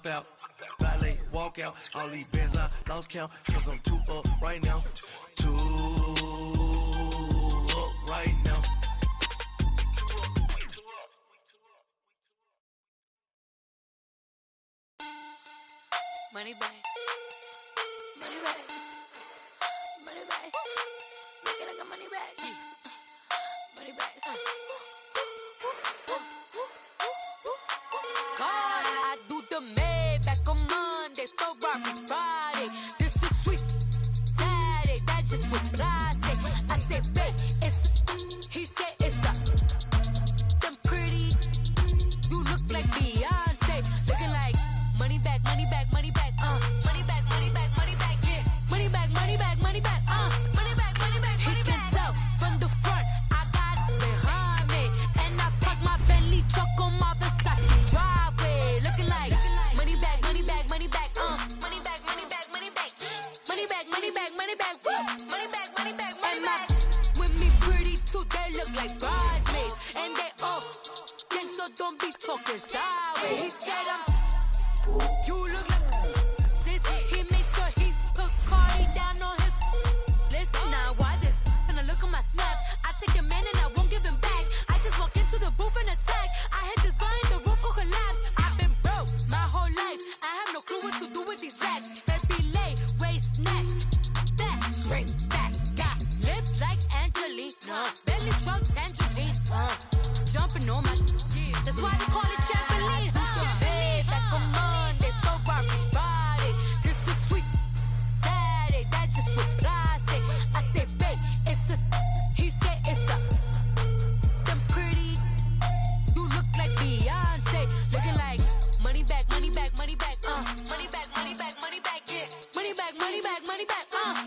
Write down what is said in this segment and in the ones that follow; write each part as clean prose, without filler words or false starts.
hop out. Valet, walk out. All these bands I lost count. Cause I'm too up right now. Too up right now. Money back. Money back. Money back. Make it like a money back. Money back. God, I do the Maybach on Monday, Ferrari Friday. This is sweet Saturday, that's just what I say. I say, babe, it's he said it's a them pretty. You look like Beyonce, looking like money back, money back, money back, money back, money back, money back, yeah, money back, money back, money back, money back, money back. He can tell from the front, I got it behind me, and I park my Bentley truck on my Versace driveway, looking like money back, money back, money back, money back, money back, money back, money back, money back, money back, money back, money back, money back. With me pretty too, they look like bridesmaids, and they all gang, so don't be talking sideways. He said you look like this. He make sure he put Cardi down on his list. Now why this? And I look at my snap. I take a man and I won't give him back. I just walk into the booth and attack. I hit this button, the roof will collapse. I've been broke my whole life. I have no clue what to do with these racks. That be lay, waist snatch, back, straight back. Got lips like Angelina, belly truck tangerine, jumping on my. That's why they call it trampoline. Back on Monday, Ferrari Friday. This is sweet Saturday, that's just what I say. I say, babe, it's a. He said it's a. Them pretty. You look like Beyonce, looking like money back, money back, money back, money back, money back, money back, yeah, money back, money back, money back,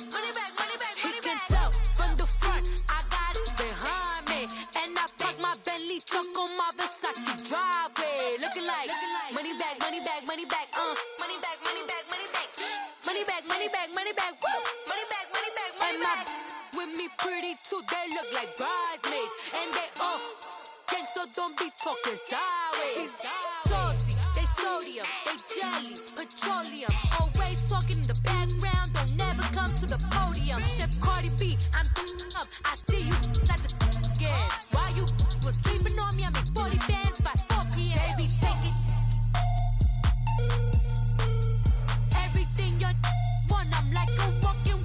money back, money back. He can tell from the front, I got it behind me, and I park my Bentley truck on my Versace driveway, looking like money back, money back, money back, money back, money back, money back, money back, money back, money back, money back, money back, money back. With me pretty too, they look like bridesmaids, and they all gang, so don't be talking sideways. Salty, they sodium, they jelly, petroleum, always talking in the background, don't never come to the podium. Chef Cardi B, I'm up, I see you at the again. While you was sleeping on me, I make 40 bands by 4 p.m. Baby, take it. Everything you want, I'm like a walking.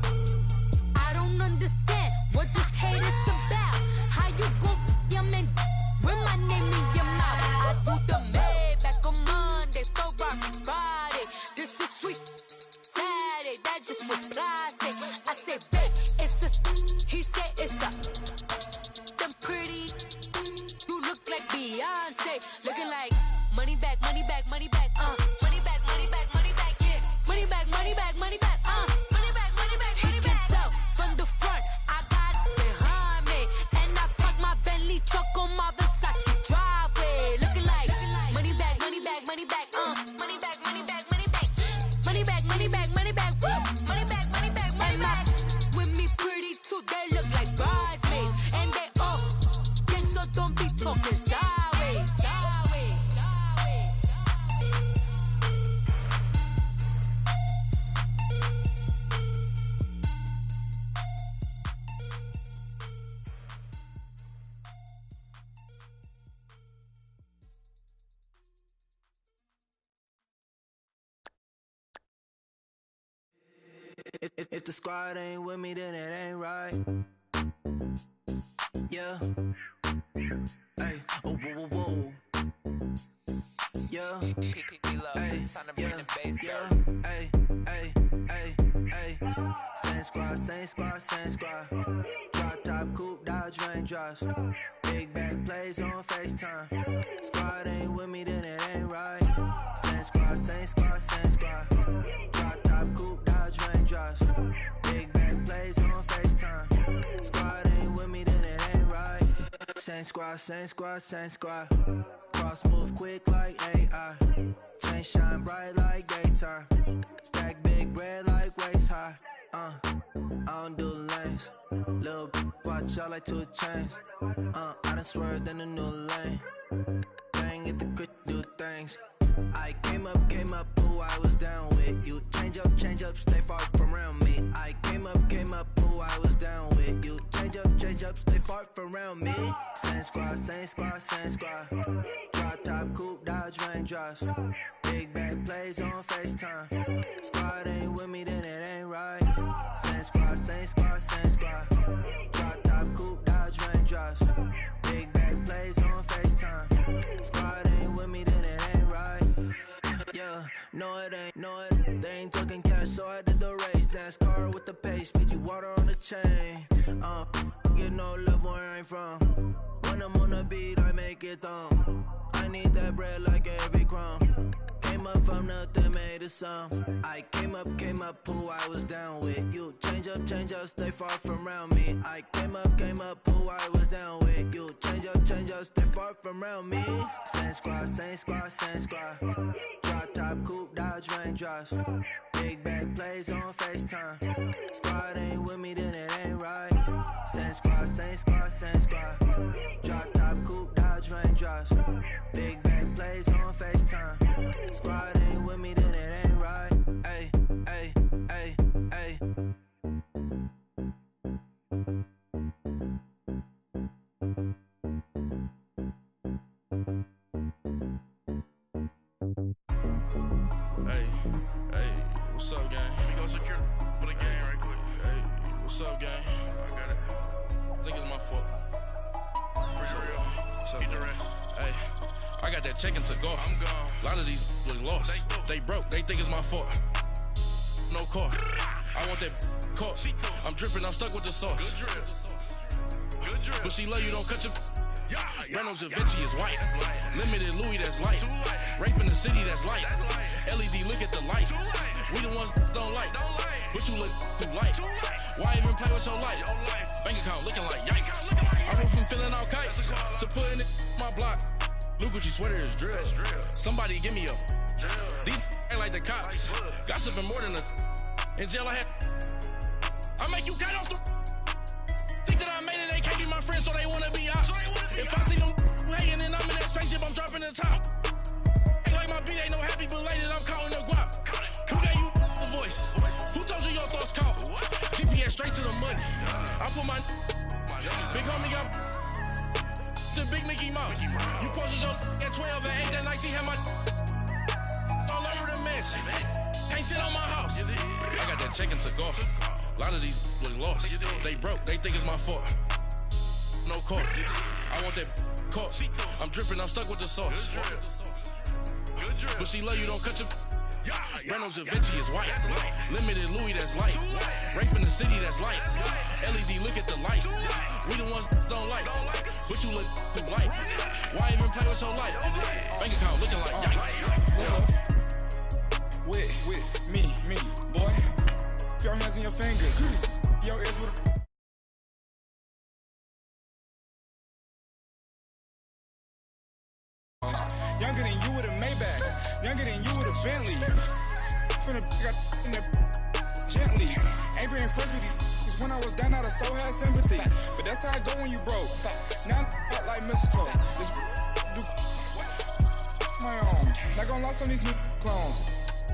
I don't understand what this hate is about. How you go, your man, with my name in your mouth. I do the Maybach on Monday, Ferrari Friday. This is sweet Saturday, that's just what I say. I say, babe, it's a. He said it's a. Them pretty. You look like Beyonce, looking like money back, money back, money back, money back, money back, money back, yeah, money back, money back, money back, money back, money back. He can tell from the front, I got it behind me, and I park my Bentley truck on my Versace driveway, looking like money back, money back, money back, money back, money back, money back, money back, money back, money back, money back, money back, money back. With me pretty too, they look like bridesmaids, and they all gang, so don't be talking sideways, sideways, sideways. If the squad ain't with me, then it ain't right. Yeah. Hey. Oh, whoa, whoa, whoa. Yeah. Hey. Yeah. Hey. Hey. Hey. Hey. Same squad, same squad, same squad. Drop top, coupe, Dodge raindrops. Big back plays on FaceTime. Squad ain't with me, then it ain't right. Same squad, same squad, same squad. Drop top, coupe, Dodge raindrops. Big back plays on FaceTime. Squad ain't with me, then it ain't right. Same squad, same squad, same squad. Cross move quick like AI. Chain shine bright like daytime. Stack big bread like waist high. I don't do lanes. Little watch out like 2 chains. I done swerved in a new lane. Bang at the quick do things. I came up, who I was down with. You change up, stay far from around me. I came up, who I was down with. You change up, stay far from around me. Same squad, same squad, same squad. Drop top, coupe, dodge, raindrops. Big bag plays on FaceTime. Squad ain't with me, then it ain't right. Same squad, same squad, same squad. Drop top, coupe, dodge, raindrops. Big bag plays on FaceTime. Squad ain't with me, then it ain't right. Yeah, no it ain't, they ain't talking cash, so I did the race. NASCAR with the pace, feed you water on the chain. Get no love where I ain't from. When I'm on the beat, I make it thumb. I need that bread like every crumb. Came up from nothing, made it some. I came up, who I was down with. You change up, stay far from around me. I came up, who I was down with. You change up, stay far from around me. Same squad, same squad, same squad. Drop top, coupe, dodge, raindrops. Big bag plays on FaceTime. Squad ain't with me, then it ain't right. Same squad, same squad, same squad. Drop top, coupe, dodge, raindrops. Big bag plays on FaceTime. Squad ain't with me, then it ain't right. Ay, ay, ay, ay. Hey, hey, what's up, gang? Let me go secure for the game right quick. Hey, what's up, gang? I got it. I think it's my fault. For real. What's up, man? Hey, I got that check-in to go. I'm gone. A lot of these look lost. They broke. They think it's my fault. No car. I want that caught. I'm dripping. I'm stuck with the sauce. Good drip. But she love you. Don't cut your. Reynolds Da Vinci is white. Limited Louis, that's light. Rape in the city, that's light. LED, look at the lights. We the ones don't like. But you look too light. Why even play with your life? Bank account looking like yikes. I went from filling out kites to putting it in my block. Blue Gucci sweater is drill. Somebody give me a. These ain't like the cops. Gossiping more than a. In jail I had. I make you cut off the. Think that I made it, they can't be my friends, so they wanna be ops. If I see them hating and I'm in that spaceship, I'm dropping the top. Ain't like my beat ain't no happy belated, I'm counting the guap. Who gave you the voice? Who told you your thoughts count? GPS straight to the money. I put my big homie got the big Mickey Mouse. You posted your at 12 and 8 that night, she had my all over the mansion. Can't sit on my house. I got that check-in to go. A lot of these look lost. They broke, they think it's my fault. No car. I want that caught. I'm dripping, I'm stuck with the sauce. But she love you, don't cut your. Reynolds Da Vinci is white. Limited Louis, that's light. Rape in the city, that's light. LED, look at the lights. We the ones don't like. But you look too light. Why even play with your life? Bank account looking like yikes. With me, boy. Your hands in your fingers. Your ears with a. Younger than you with a Maybach. Younger than you with a Bentley. Finna got in there gently. Ain't been friends with these. When I was down out of soul had sympathy. But that's how it go when you broke. Now I'm like mistletoe. This do my own. Not gonna lost on these new clones.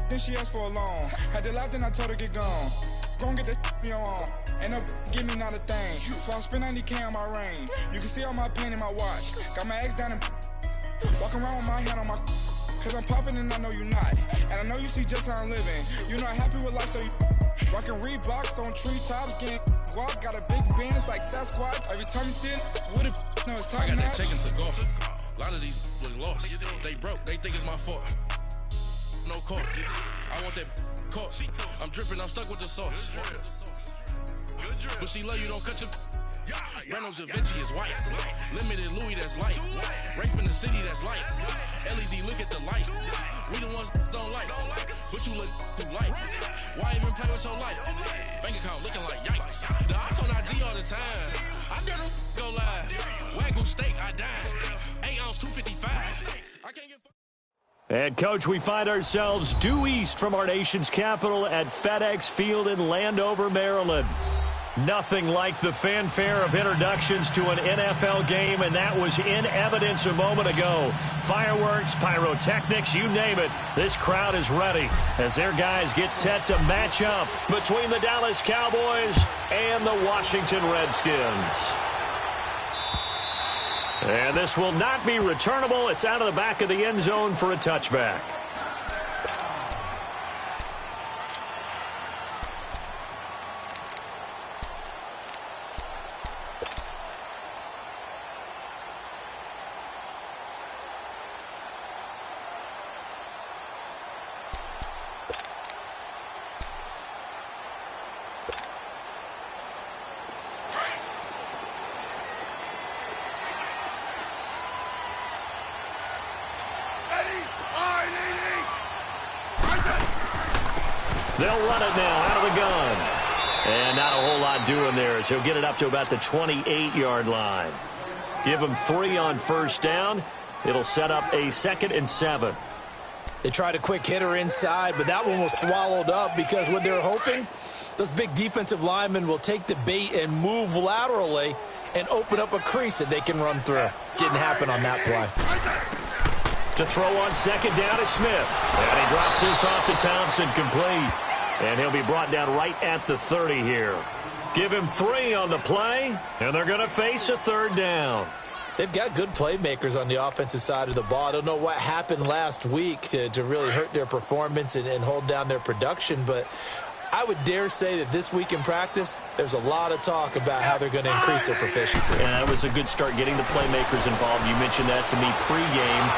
Then she asked for a loan. Had to laugh, then I told her get gone. Gon' get that me on. Ain't no give me not a thing. So I spend 90K on my range. You can see all my pain in my watch. Got my ex down and walking around with my hand on my. Cause I'm popping and I know you not. And I know you see just how I'm living. You're not happy with life, so you rockin' Reeboks on treetops, getting guap. Got a big band, it's like Sasquatch. Every time you see it, with it, no, it's time. I got that check-in to go. A lot of these look lost. They broke, they think it's my fault. No car. I want that caught. I'm dripping, I'm stuck with the sauce. But she love you, don't cut your. Reynolds Da Vinci is white. Limited Louis, that's light. Rape in the city, that's light. LED, look at the lights. We the ones don't like. But you look too light. Why even play with your life? Bank account looking like yikes. The ops on IG all the time. I dare them go live. Wagyu steak, I dine. 8 ounce, 255. I can't get. And, Coach, we find ourselves due east from our nation's capital at FedEx Field in Landover, Maryland. Nothing like the fanfare of introductions to an NFL game, and that was in evidence a moment ago. Fireworks, pyrotechnics, you name it. This crowd is ready as their guys get set to match up between the Dallas Cowboys and the Washington Redskins. And this will not be returnable. It's out of the back of the end zone for a touchback. They'll run it now out of the gun. And not a whole lot doing there as he'll get it up to about the 28-yard line. Give him 3 on first down. It'll set up a 2nd and 7. They tried a quick hitter inside, but that one was swallowed up because what they're hoping, those big defensive linemen will take the bait and move laterally and open up a crease that they can run through. Didn't happen on that play. To throw on 2nd down is Smith. And he drops this off to Thompson, complete. And he'll be brought down right at the 30 here. Give him 3 on the play, and they're going to face a 3rd down. They've got good playmakers on the offensive side of the ball. I don't know what happened last week to really hurt their performance and hold down their production, but I would dare say that this week in practice, there's a lot of talk about how they're going to increase their proficiency. And that was a good start getting the playmakers involved. You mentioned that to me pregame.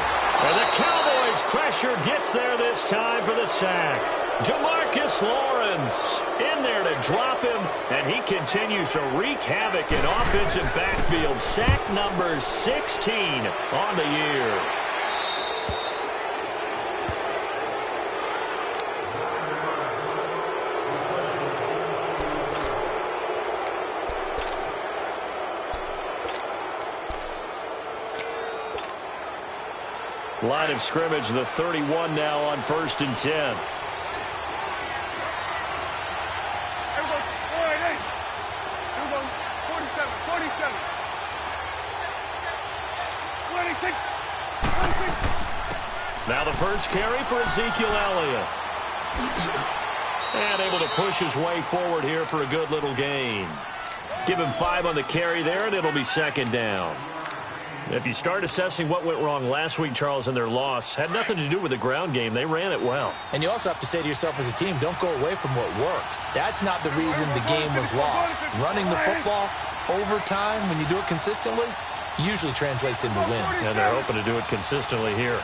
And the Cowboys pressure gets there this time for the sack. Demarcus Lawrence in there to drop him, and he continues to wreak havoc in offensive backfield. Sack number 16 on the year. Line of scrimmage, the 31 now on 1st and 10. Now the first carry for Ezekiel Elliott. And able to push his way forward here for a good little gain. Give him 5 on the carry there, and it'll be 2nd down. If you start assessing what went wrong last week, Charles, in their loss, had nothing to do with the ground game. They ran it well. And you also have to say to yourself as a team, don't go away from what worked. That's not the reason the game was lost. Running the football over time, when you do it consistently, usually translates into wins. And they're hoping to do it consistently here.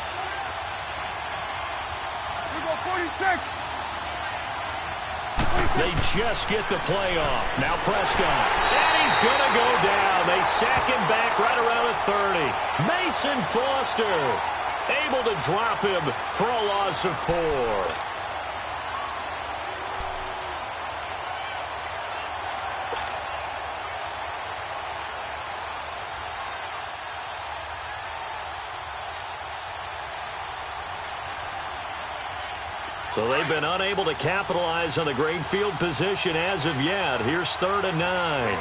They just get the play off. Now Prescott. And he's going to go down. They sack him back right around the 30. Mason Foster able to drop him for a loss of 4. So they've been unable to capitalize on the great field position as of yet. Here's 3rd and 9.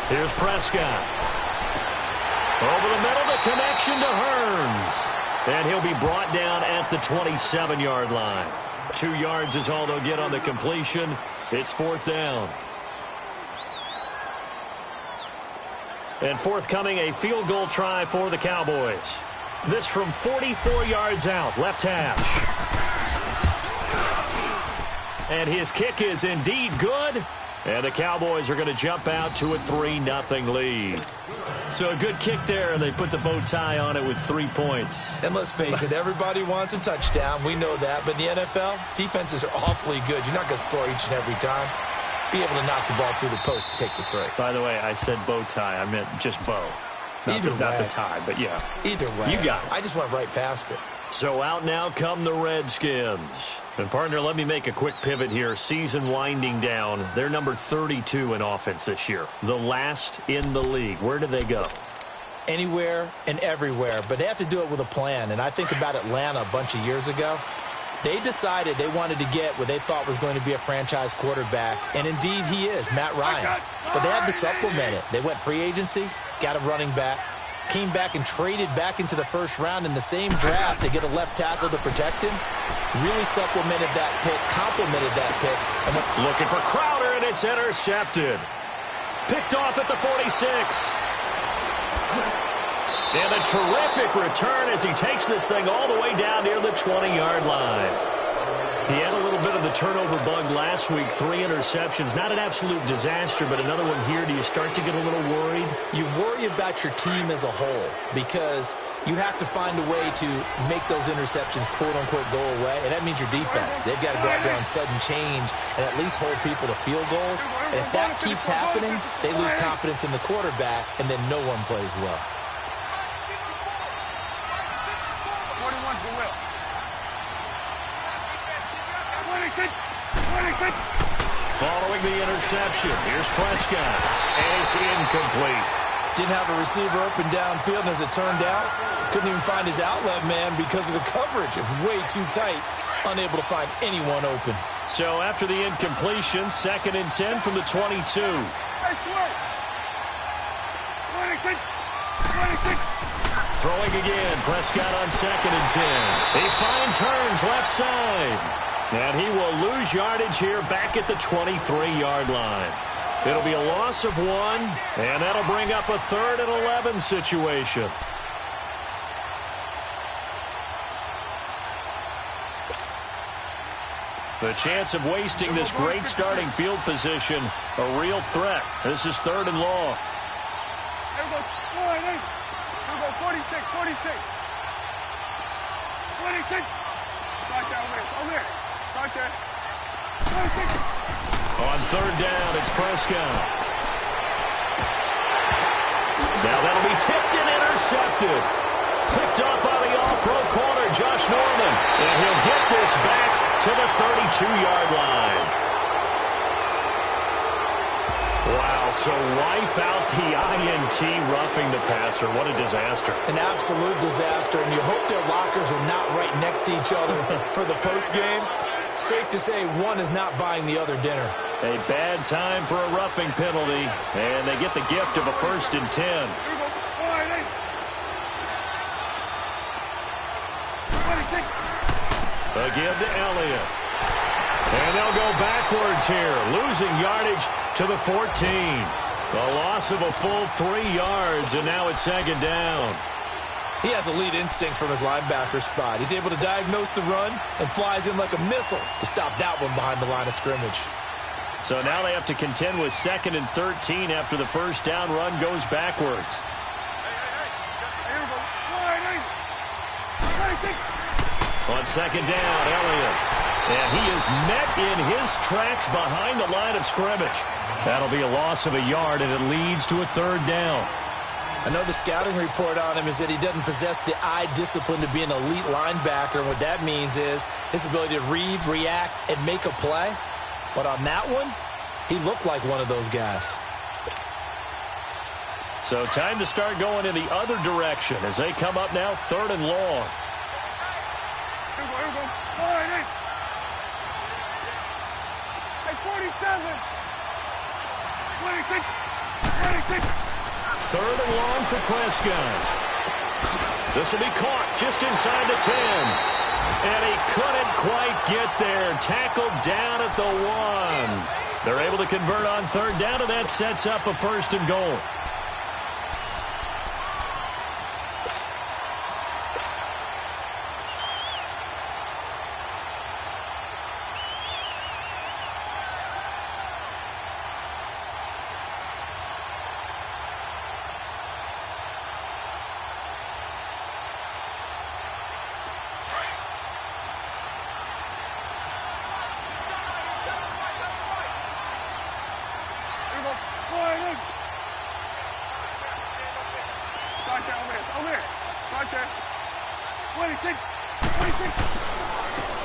Here's Prescott. Over the middle, the connection to Hearns. And he'll be brought down at the 27-yard line. 2 yards is all they'll get on the completion. It's 4th down. And forthcoming, a field goal try for the Cowboys. This from 44 yards out, left hash. And his kick is indeed good. And the Cowboys are going to jump out to a 3-0 lead. So a good kick there, and they put the bow tie on it with 3 points. And let's face it, everybody wants a touchdown. We know that. But in the NFL, defenses are awfully good. You're not going to score each and every time. Be able to knock the ball through the post and take the 3. By the way, I said bow tie. I meant just bow. Not the tie, but yeah. Either way. You got it. I just went right past it. So out now come the Redskins. And, partner, let me make a quick pivot here. Season winding down. They're number 32 in offense this year. The last in the league. Where do they go? anywhere and everywhere, but they have to do it with a plan. And I think about Atlanta a bunch of years ago. They decided they wanted to get what they thought was going to be a franchise quarterback, and indeed he is, Matt Ryan. But they had to supplement it. They went free agency, got a running back, came back and traded back into the first round in the same draft to get a left tackle to protect him. Really supplemented that pick, complemented that pick. And looking for Crowder, and it's intercepted. Picked off at the 46. And a terrific return as he takes this thing all the way down near the 20-yard line. He had a little bit of the turnover bug last week, 3 interceptions. Not an absolute disaster, but another one here. Do you start to get a little worried? You worry about your team as a whole because you have to find a way to make those interceptions, quote-unquote, go away, and that means your defense. They've got to go out there on sudden change and at least hold people to field goals. And if that keeps happening, they lose confidence in the quarterback, and then no one plays well. Following the interception, here's Prescott, and it's incomplete. Didn't have a receiver open downfield, and as it turned out, couldn't even find his outlet man because of the coverage. It was way too tight, unable to find anyone open. So after the incompletion, 2nd and 10 from the 22. Throwing again, Prescott on 2nd and 10. He finds Hearns left side. And he will lose yardage here back at the 23-yard line. It'll be a loss of 1, and that'll bring up a 3rd and 11 situation. The chance of wasting this great starting field position, a real threat. This is 3rd and long. Here we go. 46. 46. Right there, over here. Right there. 46. On 3rd down, it's Prescott. Now that'll be tipped and intercepted. Picked up by the all-pro corner, Josh Norman. And he'll get this back to the 32-yard line. Wow, so wipe out the INT roughing the passer. What a disaster. An absolute disaster, and you hope their lockers are not right next to each other for the postgame. Safe to say one is not buying the other dinner. A bad time for a roughing penalty, and they get the gift of a 1st and 10. Again to Elliott. And they'll go backwards here, losing yardage to the 14. A loss of a full 3 yards, and now it's 2nd down. He has elite instincts from his linebacker spot. He's able to diagnose the run and flies in like a missile to stop that one behind the line of scrimmage. So now they have to contend with 2nd and 13 after the 1st down run goes backwards. On 2nd down, Elliott. And he is met in his tracks behind the line of scrimmage. That'll be a loss of a yard, and it leads to a 3rd down. I know the scouting report on him is that he doesn't possess the eye discipline to be an elite linebacker. And what that means is his ability to read, react, and make a play. But on that one, he looked like one of those guys. So time to start going in the other direction as they come up now 3rd and long. Here we go. 47. 26. 3rd and long for Prescott. This will be caught just inside the 10. And he couldn't quite get there. Tackled down at the 1. They're able to convert on 3rd down, and that sets up a 1st and goal.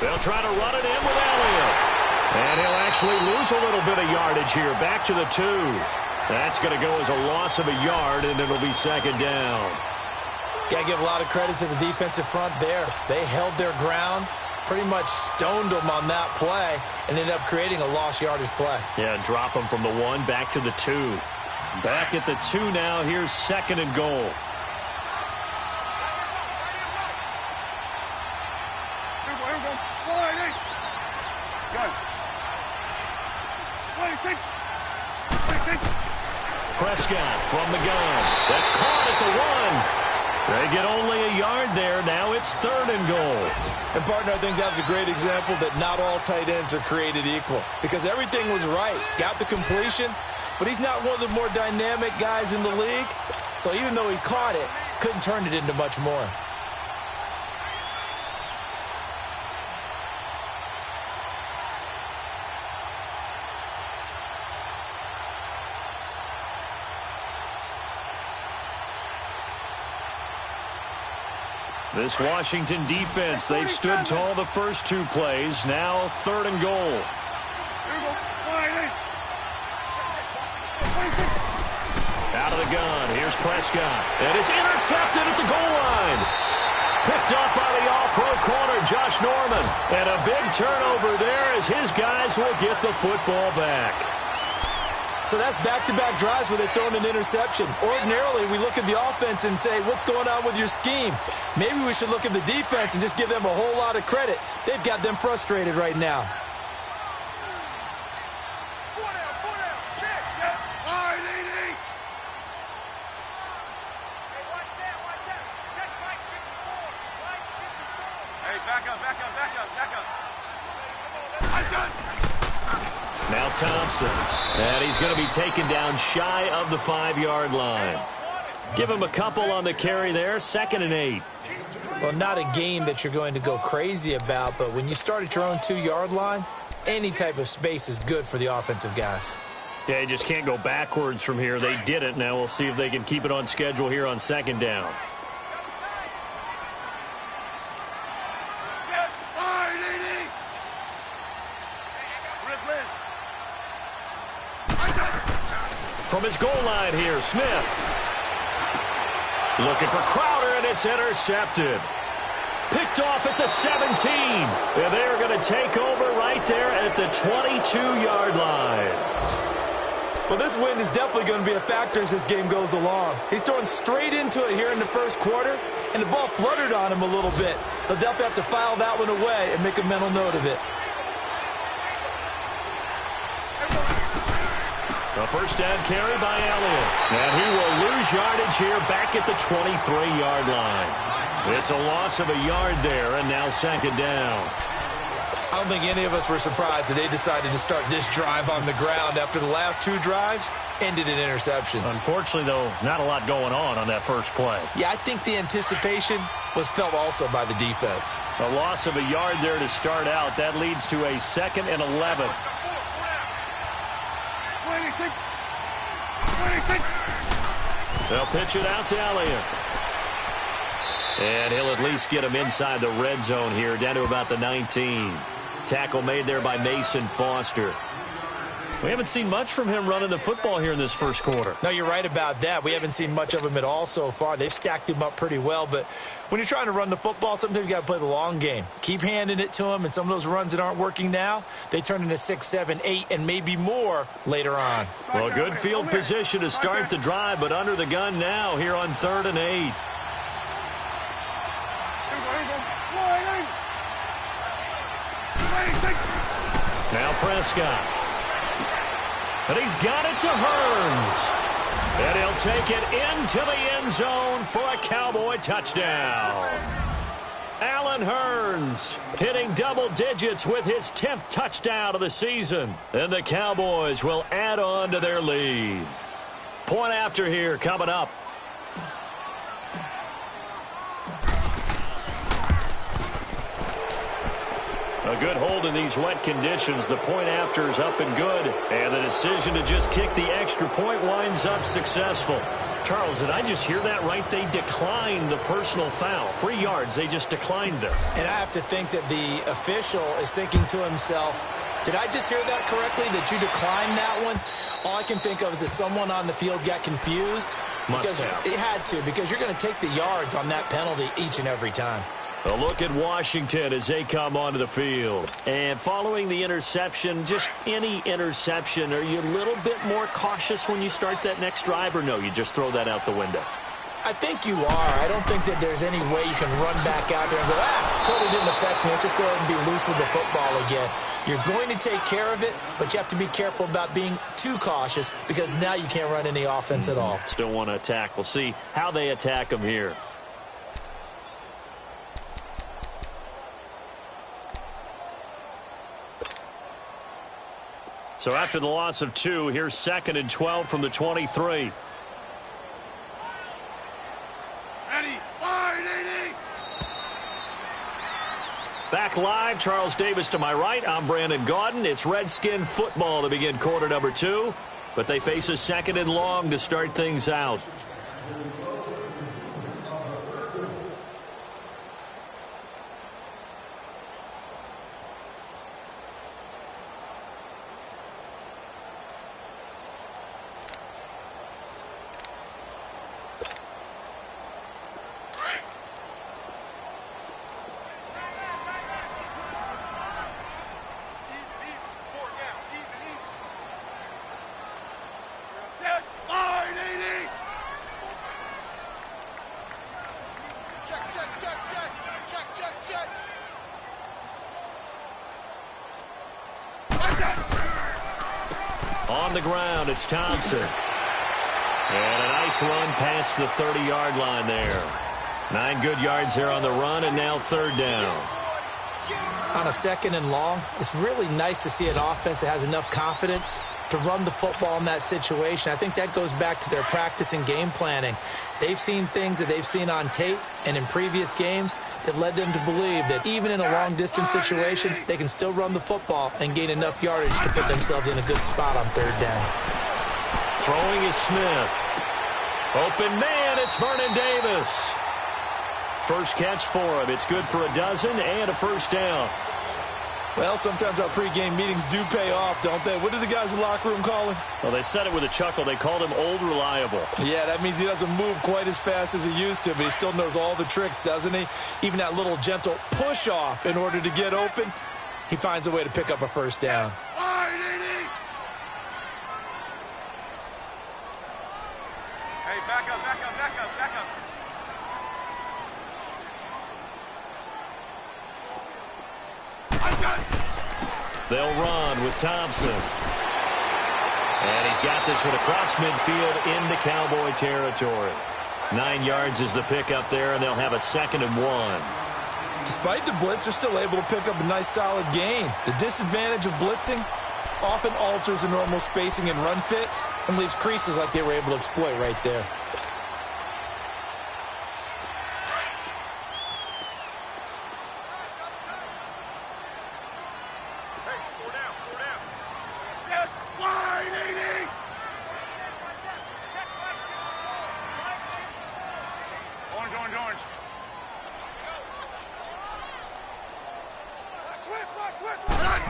They'll try to run it in with Elliott. And he'll actually lose a little bit of yardage here. Back to the 2. That's going to go as a loss of a yard, and it'll be second down. Got to give a lot of credit to the defensive front there. They held their ground, pretty much stoned them on that play, and ended up creating a lost yardage play. Yeah, drop them from the 1 back to the 2. Back at the 2 now. Here's second and goal. Prescott from the gun. That's caught at the 1. They get only a yard there. Now it's third and goal. And, partner, I think that was a great example that not all tight ends are created equal, because everything was right. Got the completion, but he's not one of the more dynamic guys in the league. So even though he caught it, couldn't turn it into much more. This Washington defense, they've stood tall the first 2 plays. Now third and goal. Out of the gun. Here's Prescott. And it's intercepted at the goal line. Picked up by the all-pro corner, Josh Norman. And a big turnover there as his guys will get the football back. So that's back-to-back drives where they've thrown an interception. Ordinarily, we look at the offense and say, what's going on with your scheme? Maybe we should look at the defense and just give them a whole lot of credit. They've got them frustrated right now. Now Thompson. And he's going to be taken down shy of the 5-yard line. Give him a couple on the carry there. Second and 8. Well, not a game that you're going to go crazy about, but when you start at your own 2-yard line, any type of space is good for the offensive guys. Yeah, you just can't go backwards from here. They did it. Now we'll see if they can keep it on schedule here on second down. From his goal line here, Smith. Looking for Crowder, and it's intercepted. Picked off at the 17. And they're going to take over right there at the 22-yard line. Well, this wind is definitely going to be a factor as this game goes along. He's throwing straight into it here in the first quarter, and the ball fluttered on him a little bit. He'll definitely have to file that one away and make a mental note of it. A first down carry by Elliott. And he will lose yardage here back at the 23-yard line. It's a loss of a yard there, and now second down. I don't think any of us were surprised that they decided to start this drive on the ground after the last 2 drives ended in interceptions. Unfortunately, though, not a lot going on that first play. Yeah, I think the anticipation was felt also by the defense. A loss of a yard there to start out. That leads to a 2nd and 11. They'll pitch it out to Elliott. And he'll at least get him inside the red zone here, down to about the 19. Tackle made there by Mason Foster. We haven't seen much from him running the football here in this first quarter. No, you're right about that. We haven't seen much of him at all so far. They've stacked him up pretty well, but when you're trying to run the football, sometimes you got to play the long game. Keep handing it to him, and some of those runs that aren't working now, they turn into 6, 7, 8, and maybe more later on. Well, good field position to start the drive, but under the gun now here on 3rd and 8. Now Prescott. And he's got it to Hearns. And he'll take it into the end zone for a Cowboy touchdown. Allen Hearns hitting double digits with his 10th touchdown of the season. And the Cowboys will add on to their lead. Point after here coming up. A good hold in these wet conditions. The point after is up and good. And the decision to just kick the extra point winds up successful. Charles, did I just hear that right? They declined the personal foul. 3 yards, they just declined them. And I have to think that the official is thinking to himself, Did I just hear that correctly, that you declined that one? All I can think of is that someone on the field got confused. Because it had to, because you're going to take the yards on that penalty each and every time. A look at Washington as they come onto the field. And following the interception, just any interception, are you a little bit more cautious when you start that next drive, or no, you just throw that out the window? I think you are. I don't think that there's any way you can run back out there and go, totally didn't affect me. Let's just go ahead and be loose with the football again. You're going to take care of it, but you have to be careful about being too cautious because now you can't run any offense at all. Still want to attack. We'll see how they attack them here. So after the loss of 2, here's 2nd and 12 from the 23. Back live, Charles Davis to my right. I'm Brandon Gaudin. It's Redskin football to begin quarter number 2. But they face a 2nd and long to start things out. On the ground, it's Thompson. And a nice run past the 30-yard line there. 9 good yards there on the run, and now 3rd down. On a 2nd and long, it's really nice to see an offense that has enough confidence to run the football in that situation. I think that goes back to their practice and game planning. They've seen things that they've seen on tape and in previous games that led them to believe that even in a long-distance situation, they can still run the football and gain enough yardage to put themselves in a good spot on 3rd down. Throwing is Smith. Open man, it's Vernon Davis. First catch for him. It's good for a dozen and a 1st down. Well, sometimes our pregame meetings do pay off, don't they? What do the guys in the locker room call him? Well, they said it with a chuckle. They called him Old Reliable. Yeah, that means he doesn't move quite as fast as he used to, but he still knows all the tricks, doesn't he? Even that little gentle push-off in order to get open, he finds a way to pick up a 1st down. Hey, back up, back up, back up, back up. They'll run with Thompson. And he's got this one across midfield into Cowboy territory. 9 yards is the pickup there, and they'll have a 2nd and 1. Despite the blitz, they're still able to pick up a nice, solid gain. The disadvantage of blitzing often alters the normal spacing and run fits and leaves creases like they were able to exploit right there.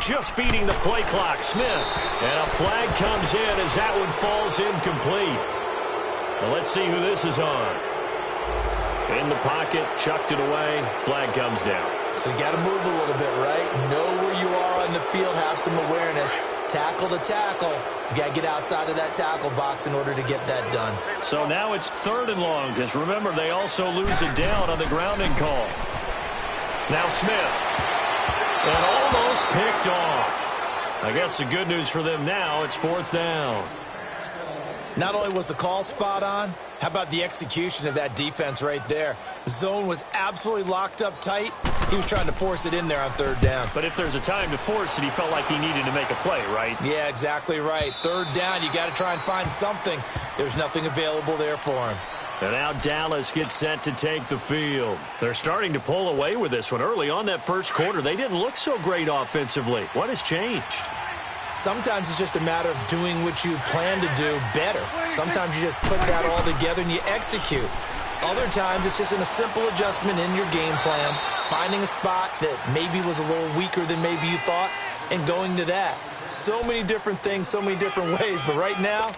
Just beating the play clock, Smith. And a flag comes in as that one falls incomplete. Well, let's see who this is on. In the pocket, chucked it away, flag comes down. So you got to move a little bit, right? Know where you are on the field, have some awareness. Tackle to tackle. You got to get outside of that tackle box in order to get that done. So now it's 3rd and long, because remember, they also lose it down on the grounding call. Now Smith. And almost picked off. I guess the good news for them now, it's 4th down. Not only was the call spot on, how about the execution of that defense right there? The zone was absolutely locked up tight. He was trying to force it in there on 3rd down. But if there's a time to force it, he felt like he needed to make a play, right? Yeah, exactly right. 3rd down, you got to try and find something. There's nothing available there for him. And now Dallas gets set to take the field. They're starting to pull away with this one. Early on that first quarter, they didn't look so great offensively. What has changed? Sometimes it's just a matter of doing what you plan to do better. Sometimes you just put that all together and you execute. Other times it's just a simple adjustment in your game plan, finding a spot that maybe was a little weaker than maybe you thought, and going to that. So many different things, so many different ways. But right now,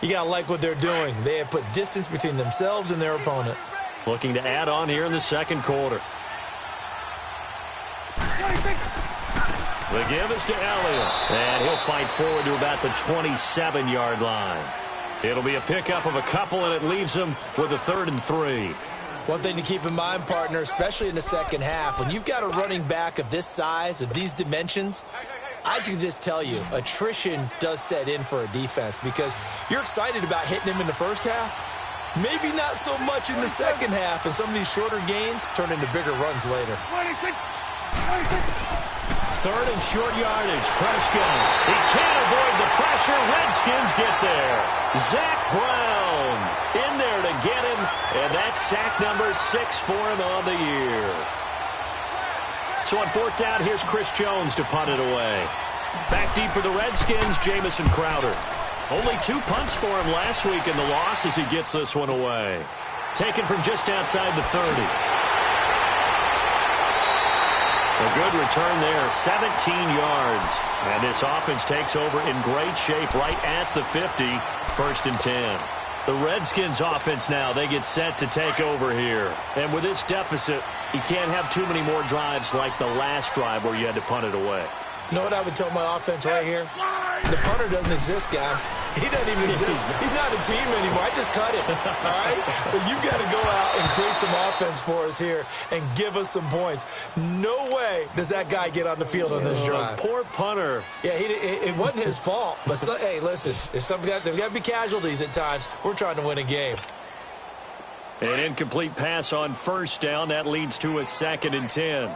you got to like what they're doing. They have put distance between themselves and their opponent. Looking to add on here in the second quarter. The give is to Elliott. And he'll fight forward to about the 27-yard line. It'll be a pickup of a couple, and it leaves him with a 3rd and 3. One thing to keep in mind, partner, especially in the second half, when you've got a running back of this size, of these dimensions, I can just tell you, attrition does set in for a defense because you're excited about hitting him in the first half. Maybe not so much in the second half, and some of these shorter gains turn into bigger runs later. 3rd and short yardage. Prescott. He can't avoid the pressure. Redskins get there. Zach Brown in there to get him, and that's sack number 6 for him on the year. So on 4th down, here's Chris Jones to punt it away. Back deep for the Redskins, Jamison Crowder. Only 2 punts for him last week in the loss as he gets this one away. Taken from just outside the 30. A good return there, 17 yards. And this offense takes over in great shape right at the 50, 1st and 10. The Redskins offense now, they get set to take over here. And with this deficit, you can't have too many more drives like the last drive where you had to punt it away. You know what I would tell my offense right here? The punter doesn't exist, guys. He doesn't even exist. He's not a team anymore. I just cut him, all right? So you've got to go out and create some offense for us here and give us some points. No way does that guy get on the field on this drive. Poor punter. Yeah, it wasn't his fault. But, hey, listen, there's got to be casualties at times. We're trying to win a game. An incomplete pass on 1st down. That leads to a 2nd and 10.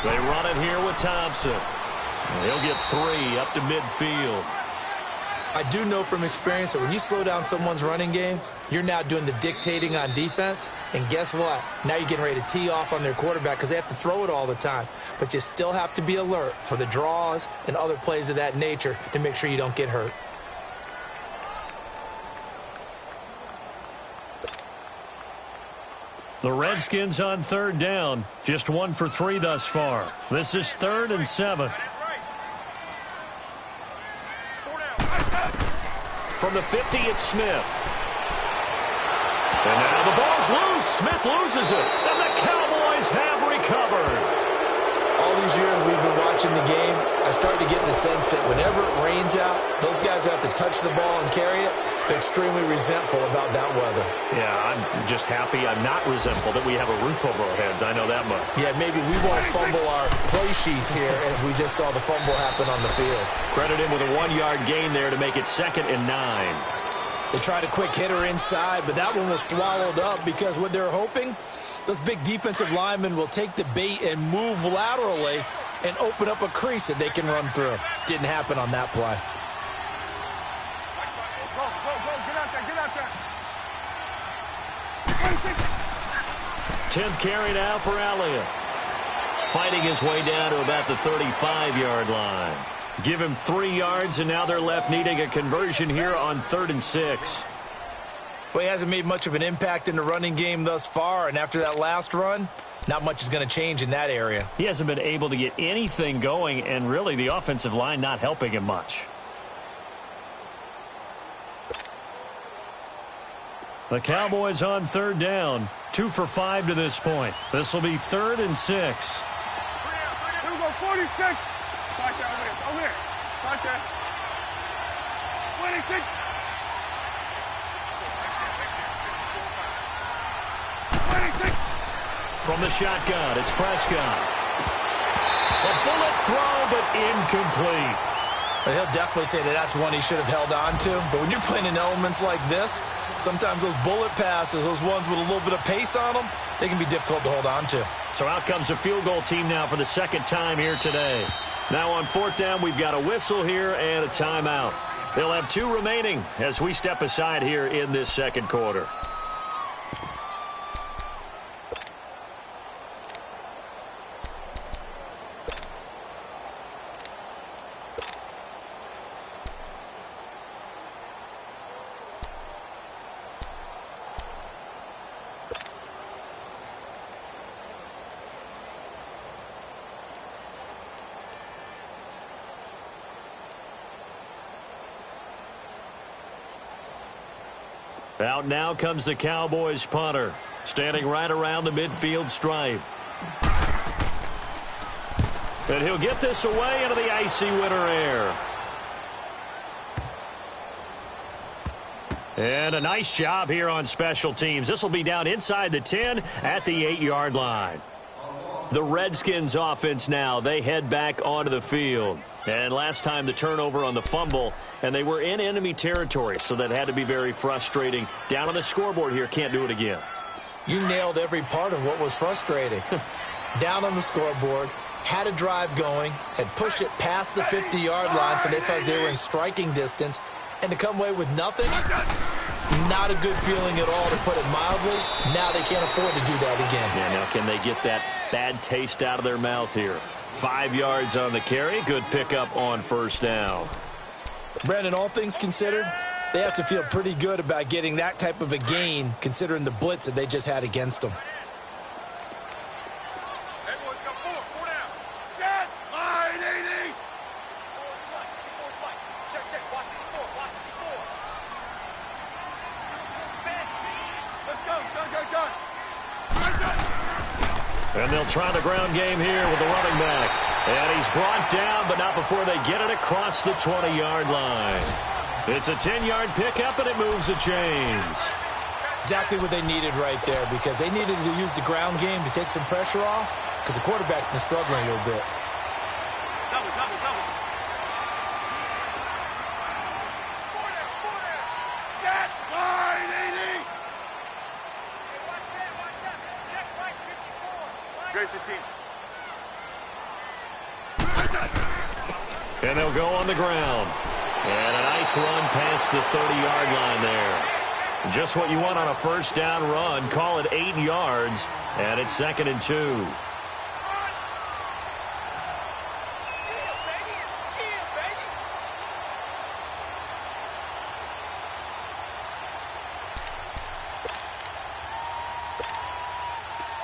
They run it here with Thompson. He'll get 3 up to midfield. I do know from experience that when you slow down someone's running game, you're now doing the dictating on defense. And guess what? Now you're getting ready to tee off on their quarterback because they have to throw it all the time. But you still have to be alert for the draws and other plays of that nature to make sure you don't get hurt. The Redskins on 3rd down. Just 1 for 3 thus far. This is 3rd and 7. From the 50, it's Smith. And now the ball's loose. Smith loses it. And the Cowboys have recovered. All these years we've been watching the game, I start to get the sense that whenever it rains out, those guys who have to touch the ball and carry it, they're extremely resentful about that weather. Yeah, I'm just happy I'm not resentful that we have a roof over our heads. I know that much. Yeah, maybe we won't fumble our play sheets here as we just saw the fumble happen on the field. Credit him with a 1-yard gain there to make it 2nd and 9. They tried a quick hitter inside, but that one was swallowed up because what they're hoping, those big defensive linemen will take the bait and move laterally and open up a crease that they can run through. Didn't happen on that play. Tenth carry now for Elliott. Fighting his way down to about the 35-yard line. Give him 3 yards, and now they're left needing a conversion here on 3rd and 6. Well, he hasn't made much of an impact in the running game thus far, and after that last run, not much is going to change in that area. He hasn't been able to get anything going, and really the offensive line not helping him much. The Cowboys on 3rd down. 2 for 5 to this point. This will be 3rd and 6. Here we go, 46. Start there, over here. Start there. 26. 26. From the shotgun, it's Prescott. A bullet throw, but incomplete. He'll definitely say that that's one he should have held on to. But when you're playing in elements like this, sometimes those bullet passes, those ones with a little bit of pace on them, they can be difficult to hold on to. So out comes a field goal team now for the 2nd time here today. Now on 4th down, we've got a whistle here and a timeout. They'll have 2 remaining as we step aside here in this 2nd quarter. Out now comes the Cowboys punter, standing right around the midfield stripe. And he'll get this away into the icy winter air. And a nice job here on special teams. This will be down inside the 10 at the 8-yard line. The Redskins offense now, they head back onto the field. And last time the turnover on the fumble, and they were in enemy territory, so that had to be very frustrating. Down on the scoreboard here, can't do it again. You nailed every part of what was frustrating. Down on the scoreboard, had a drive going, had pushed it past the 50-yard line, so they felt they were in striking distance. And to come away with nothing, not a good feeling at all, to put it mildly. Now they can't afford to do that again. Yeah, now can they get that bad taste out of their mouth here? 5 yards on the carry. Good pickup on first down. Brandon, all things considered, they have to feel pretty good about getting that type of a gain, considering the blitz that they just had against them. And they'll try the ground game here with the running back. And he's brought down, but not before they get it across the 20-yard line. It's a 10-yard pickup, and it moves the chains. Exactly what they needed right there, because they needed to use the ground game to take some pressure off, because the quarterback's been struggling a little bit. Double. Set, line, 80. Check right, 54. Great 15. And they'll go on the ground. And a nice run past the 30-yard line there. Just what you want on a first down run. Call it 8 yards, and it's 2nd and 2.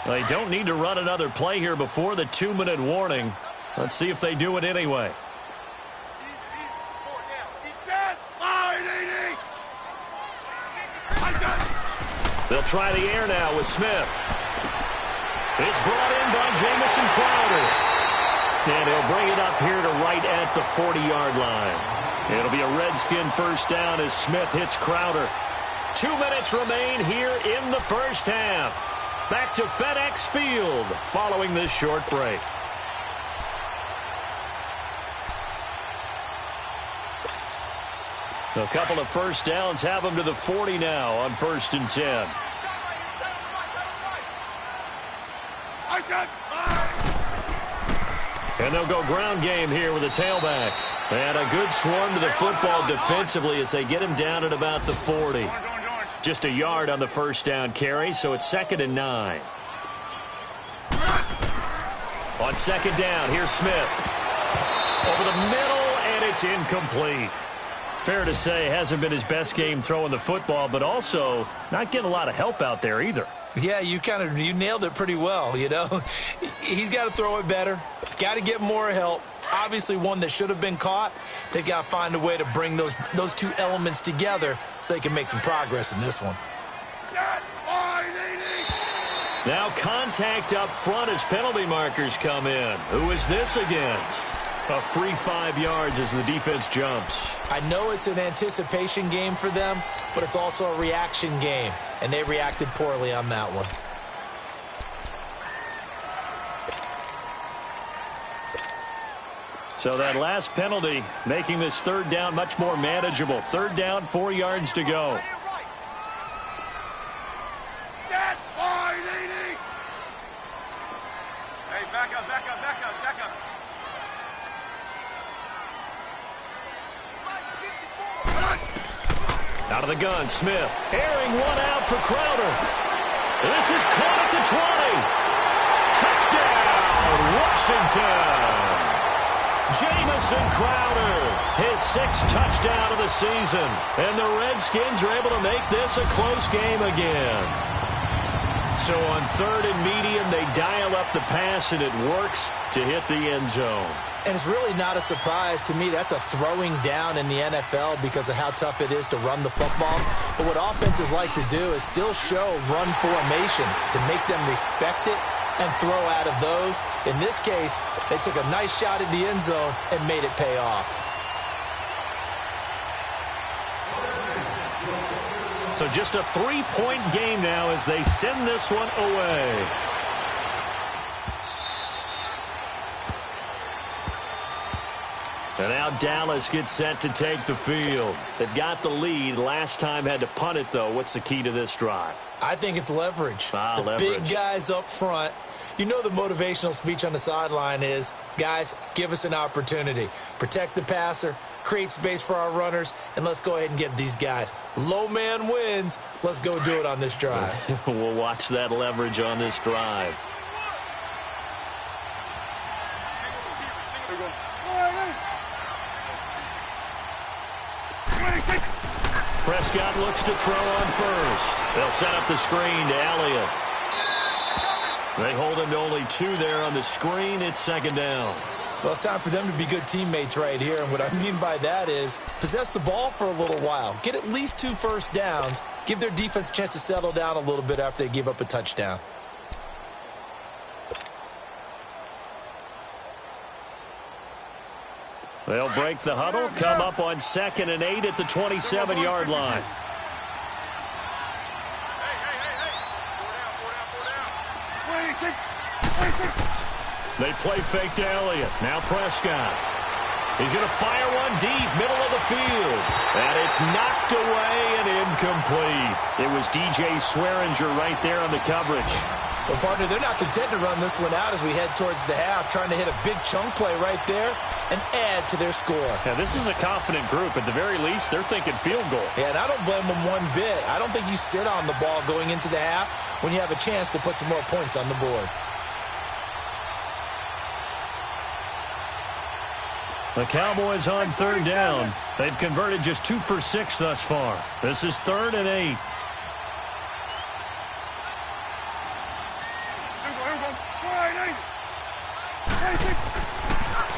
They don't need to run another play here before the 2-minute warning. Let's see if they do it anyway. They'll try the air now with Smith. It's brought in by Jamison Crowder. And he'll bring it up here to right at the 40-yard line. It'll be a Redskin first down as Smith hits Crowder. 2 minutes remain here in the first half. Back to FedEx Field following this short break. A couple of first downs have them to the 40 now on 1st and 10. And they'll go ground game here with a tailback. And a good swarm to the football defensively as they get him down at about the 40. Just a yard on the first down carry, so it's 2nd and 9. On 2nd down, here's Smith. Over the middle, and it's incomplete. Fair to say, hasn't been his best game throwing the football, but also not getting a lot of help out there either. Yeah, you nailed it pretty well, you know. He's got to throw it better. Got to get more help. Obviously one that should have been caught. They've got to find a way to bring those two elements together so they can make some progress in this one. Now contact up front as penalty markers come in. Who is this against? A free 5 yards as the defense jumps. I know it's an anticipation game for them, but it's also a reaction game, and they reacted poorly on that one. So that last penalty making this 3rd down much more manageable. 3rd down, 4 yards to go. Set, line, 80. Hey, back up. Out of the gun, Smith. Airing one out for Crowder. This is caught at the 20. Touchdown, Washington. Jamison Crowder, his 6th touchdown of the season. And the Redskins are able to make this a close game again. So on 3rd and medium, they dial up the pass, and it works to hit the end zone. And it's really not a surprise to me. That's a throwing down in the NFL because of how tough it is to run the football. But what offenses like to do is still show run formations to make them respect it and throw out of those. In this case, they took a nice shot at the end zone and made it pay off. So just a 3-point game now as they send this one away. And now Dallas gets set to take the field. They've got the lead. Last time had to punt it, though. What's the key to this drive? I think it's leverage. Leverage. Big guys up front. You know the motivational speech on the sideline is, guys, give us an opportunity. Protect the passer, create space for our runners, and let's go ahead and get these guys. Low man wins. Let's go do it on this drive. We'll watch that leverage on this drive. Prescott looks to throw on first. They'll set up the screen to Elliott. They hold him to only 2 there on the screen. It's second down. Well, it's time for them to be good teammates right here. And what I mean by that is possess the ball for a little while. Get at least 2 first downs. Give their defense a chance to settle down a little bit after they give up a touchdown. They'll break the huddle, come up on 2nd and 8 at the 27-yard line. They play fake to Elliott. Now Prescott. He's going to fire one deep, middle of the field. And it's knocked away and incomplete. It was DJ Swearinger right there on the coverage. Well, partner, they're not content to run this one out as we head towards the half, trying to hit a big chunk play right there and add to their score. Yeah, this is a confident group. At the very least, they're thinking field goal. Yeah, and I don't blame them one bit. I don't think you sit on the ball going into the half when you have a chance to put some more points on the board. The Cowboys on 3rd down. They've converted just 2 for 6 thus far. This is 3rd and 8.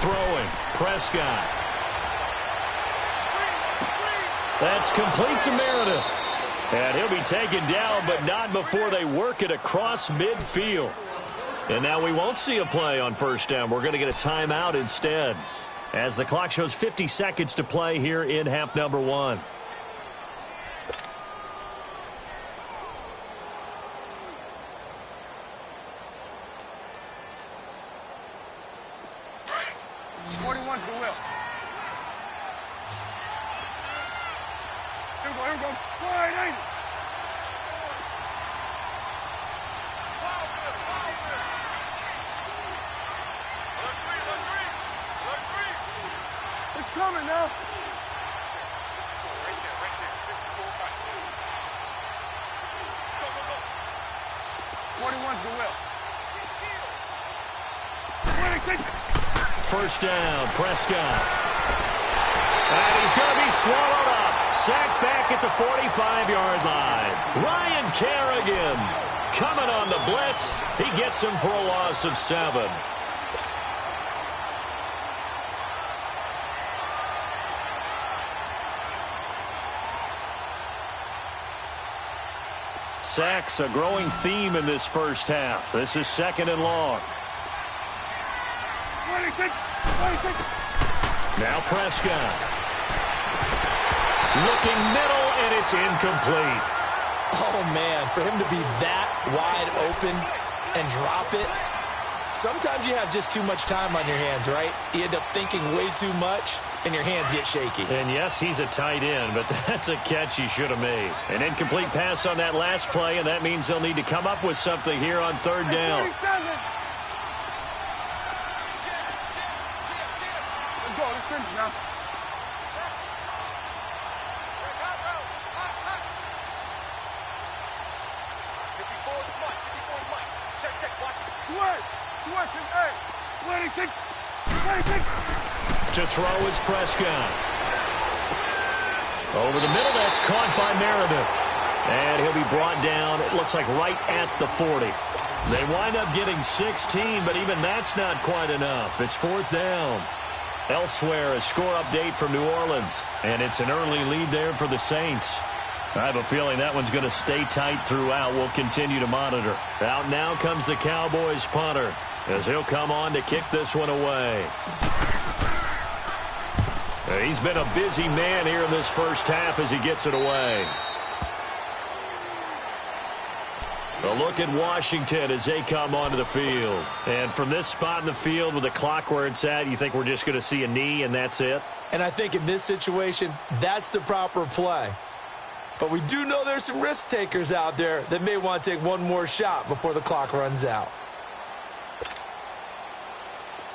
Throwing. Prescott. That's complete to Meredith. And he'll be taken down, but not before they work it across midfield. And now we won't see a play on 1st down. We're going to get a timeout instead, as the clock shows 50 seconds to play here in half number 1. Coming now. 21's the will. 1st down, Prescott. And he's going to be swallowed up. Sacked back at the 45-yard line. Ryan Kerrigan coming on the blitz. He gets him for a loss of 7. Sacks, a growing theme in this first half. This is 2nd and long. Now Prescott. Looking middle, and it's incomplete. Oh, man, for him to be that wide open and drop it. Sometimes you have just too much time on your hands, right? You end up thinking way too much, and your hands get shaky. And yes, he's a tight end, but that's a catch he should have made. An incomplete pass on that last play, and that means they'll need to come up with something here on 3rd down. Let's go. Let's finish now. To throw is Prescott. Over the middle, that's caught by Meredith. And he'll be brought down, it looks like right at the 40. They wind up getting 16, but even that's not quite enough. It's 4th down. Elsewhere, a score update from New Orleans, and it's an early lead there for the Saints. I have a feeling that one's going to stay tight throughout. We'll continue to monitor. Out now comes the Cowboys punter, as he'll come on to kick this one away. He's been a busy man here in this first half as he gets it away. A look at Washington as they come onto the field. And from this spot in the field with the clock where it's at, you think we're just going to see a knee and that's it? And I think in this situation, that's the proper play. But we do know there's some risk takers out there that may want to take one more shot before the clock runs out.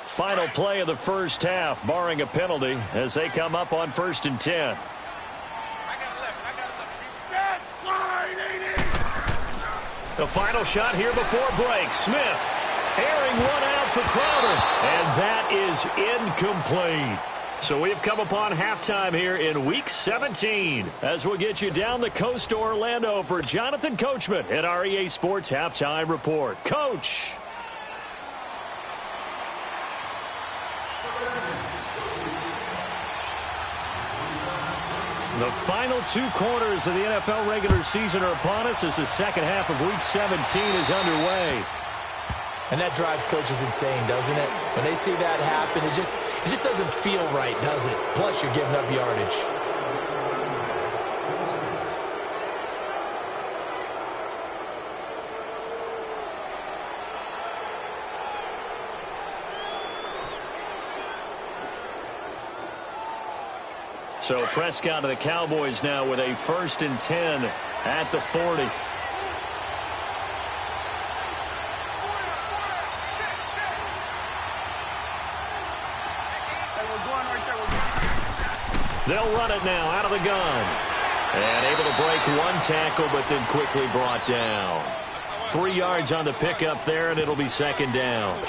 Final play of the first half, barring a penalty, as they come up on 1st and 10. The final shot here before break. Smith airing one out for Crowder, and that is incomplete. So we've come upon halftime here in Week 17 as we'll get you down the coast to Orlando for Jonathan Coachman at our EA Sports Halftime Report. Coach. The final 2 quarters of the NFL regular season are upon us as the second half of Week 17 is underway. And that drives coaches insane, doesn't it? When they see that happen, it just doesn't feel right, does it? Plus, you're giving up yardage. So Prescott of the Cowboys now with a 1st and 10 at the 40. They'll run it now out of the gun. And able to break one tackle, but then quickly brought down. 3 yards on the pickup there, and it'll be 2nd down.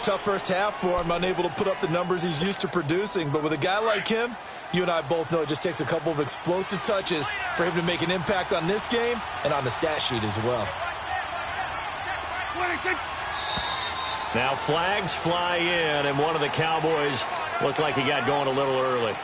Tough first half for him, unable to put up the numbers he's used to producing. But with a guy like him, you and I both know it just takes a couple of explosive touches for him to make an impact on this game and on the stat sheet as well. Now flags fly in, and one of the Cowboys looked like he got going a little early.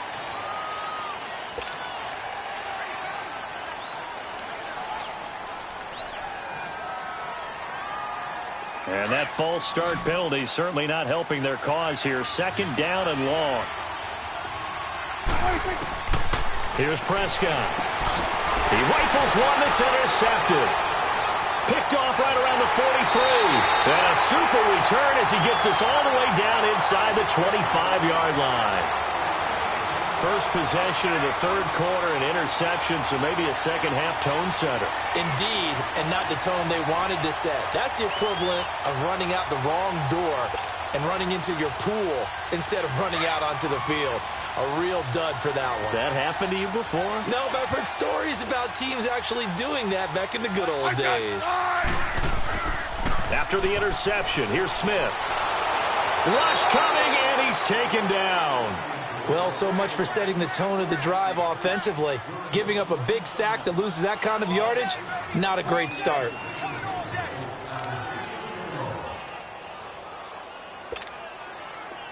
And that false start penalty certainly not helping their cause here. 2nd down and long. Here's Prescott. He rifles one that's intercepted. Picked off right around the 43. And a super return as he gets us all the way down inside the 25-yard line. First possession of the 3rd quarter, an interception, so maybe a second-half tone setter. Indeed, and not the tone they wanted to set. That's the equivalent of running out the wrong door and running into your pool instead of running out onto the field. A real dud for that one. Has that happened to you before? No, but I've heard stories about teams actually doing that back in the good old days. After the interception, here's Smith. Rush coming, and he's taken down. Well, so much for setting the tone of the drive offensively. Giving up a big sack that loses that kind of yardage, not a great start.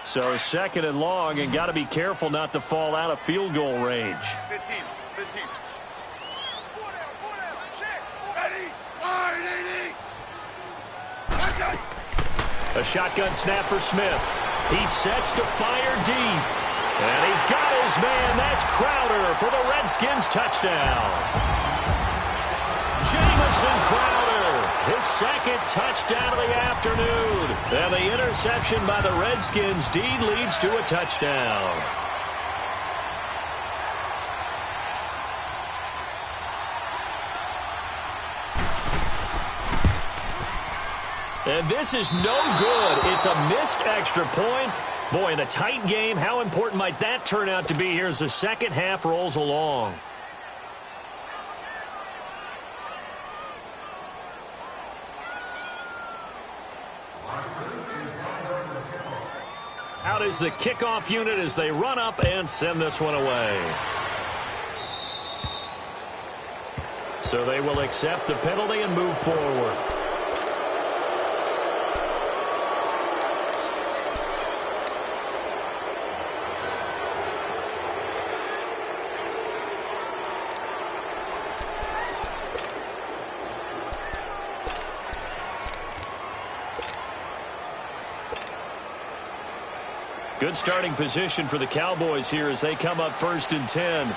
So 2nd and long, and got to be careful not to fall out of field goal range. 15. A shotgun snap for Smith. He sets to fire deep. And he's got his man. That's Crowder for the Redskins touchdown. Jamison Crowder, his 2nd touchdown of the afternoon. And the interception by the Redskins indeed leads to a touchdown. And this is no good. It's a missed extra point. Boy, in a tight game, how important might that turn out to be here as the second half rolls along? Out is the kickoff unit as they run up and send this one away. So they will accept the penalty and move forward. Good starting position for the Cowboys here as they come up 1st and 10.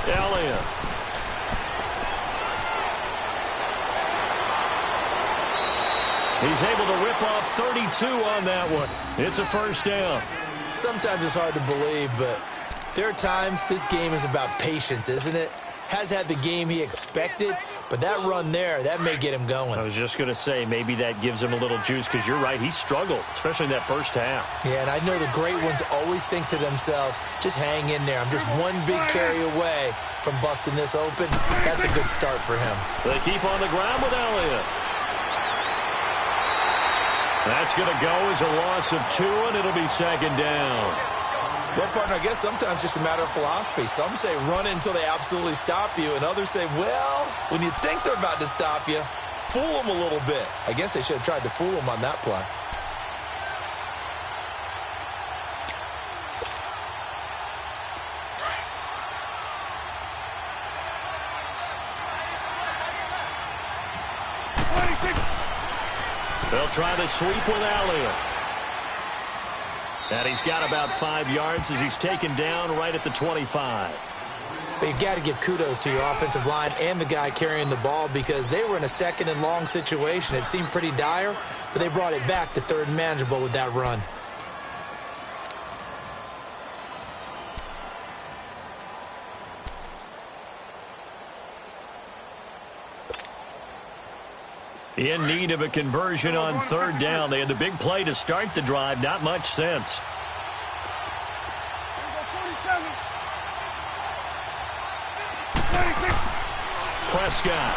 Elliott. He's able to rip off 32 on that one. It's a 1st down. Sometimes it's hard to believe, but there are times this game is about patience, isn't it? Has had the game he expected, but that run there, that may get him going. I was just going to say, maybe that gives him a little juice because you're right, he struggled, especially in that 1st half. Yeah, and I know the great ones always think to themselves, just hang in there. I'm just one big carry away from busting this open. That's a good start for him. They keep on the ground with Elliott. That's going to go as a loss of 2, and it'll be 2nd down. Well, partner, I guess sometimes it's just a matter of philosophy. Some say run until they absolutely stop you, and others say, well, when you think they're about to stop you, fool them a little bit. I guess they should have tried to fool them on that play. They'll try the sweep with Elliott. And he's got about 5 yards as he's taken down right at the 25. But you've got to give kudos to your offensive line and the guy carrying the ball because they were in a 2nd and long situation. It seemed pretty dire, but they brought it back to 3rd and manageable with that run. In need of a conversion on 3rd down. They had the big play to start the drive. Not much sense. Prescott.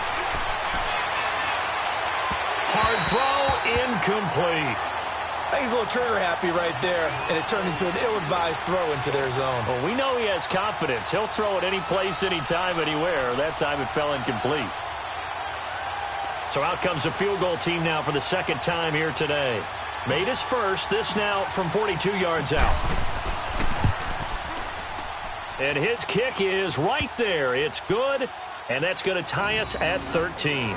Hard throw, incomplete. I think he's a little trigger happy right there, and it turned into an ill-advised throw into their zone. Well, we know he has confidence. He'll throw it any place, anytime, anywhere. That time it fell incomplete. So out comes a field goal team now for the 2nd time here today. Made his first. This now from 42 yards out. And his kick is right there. It's good, and that's going to tie us at 13.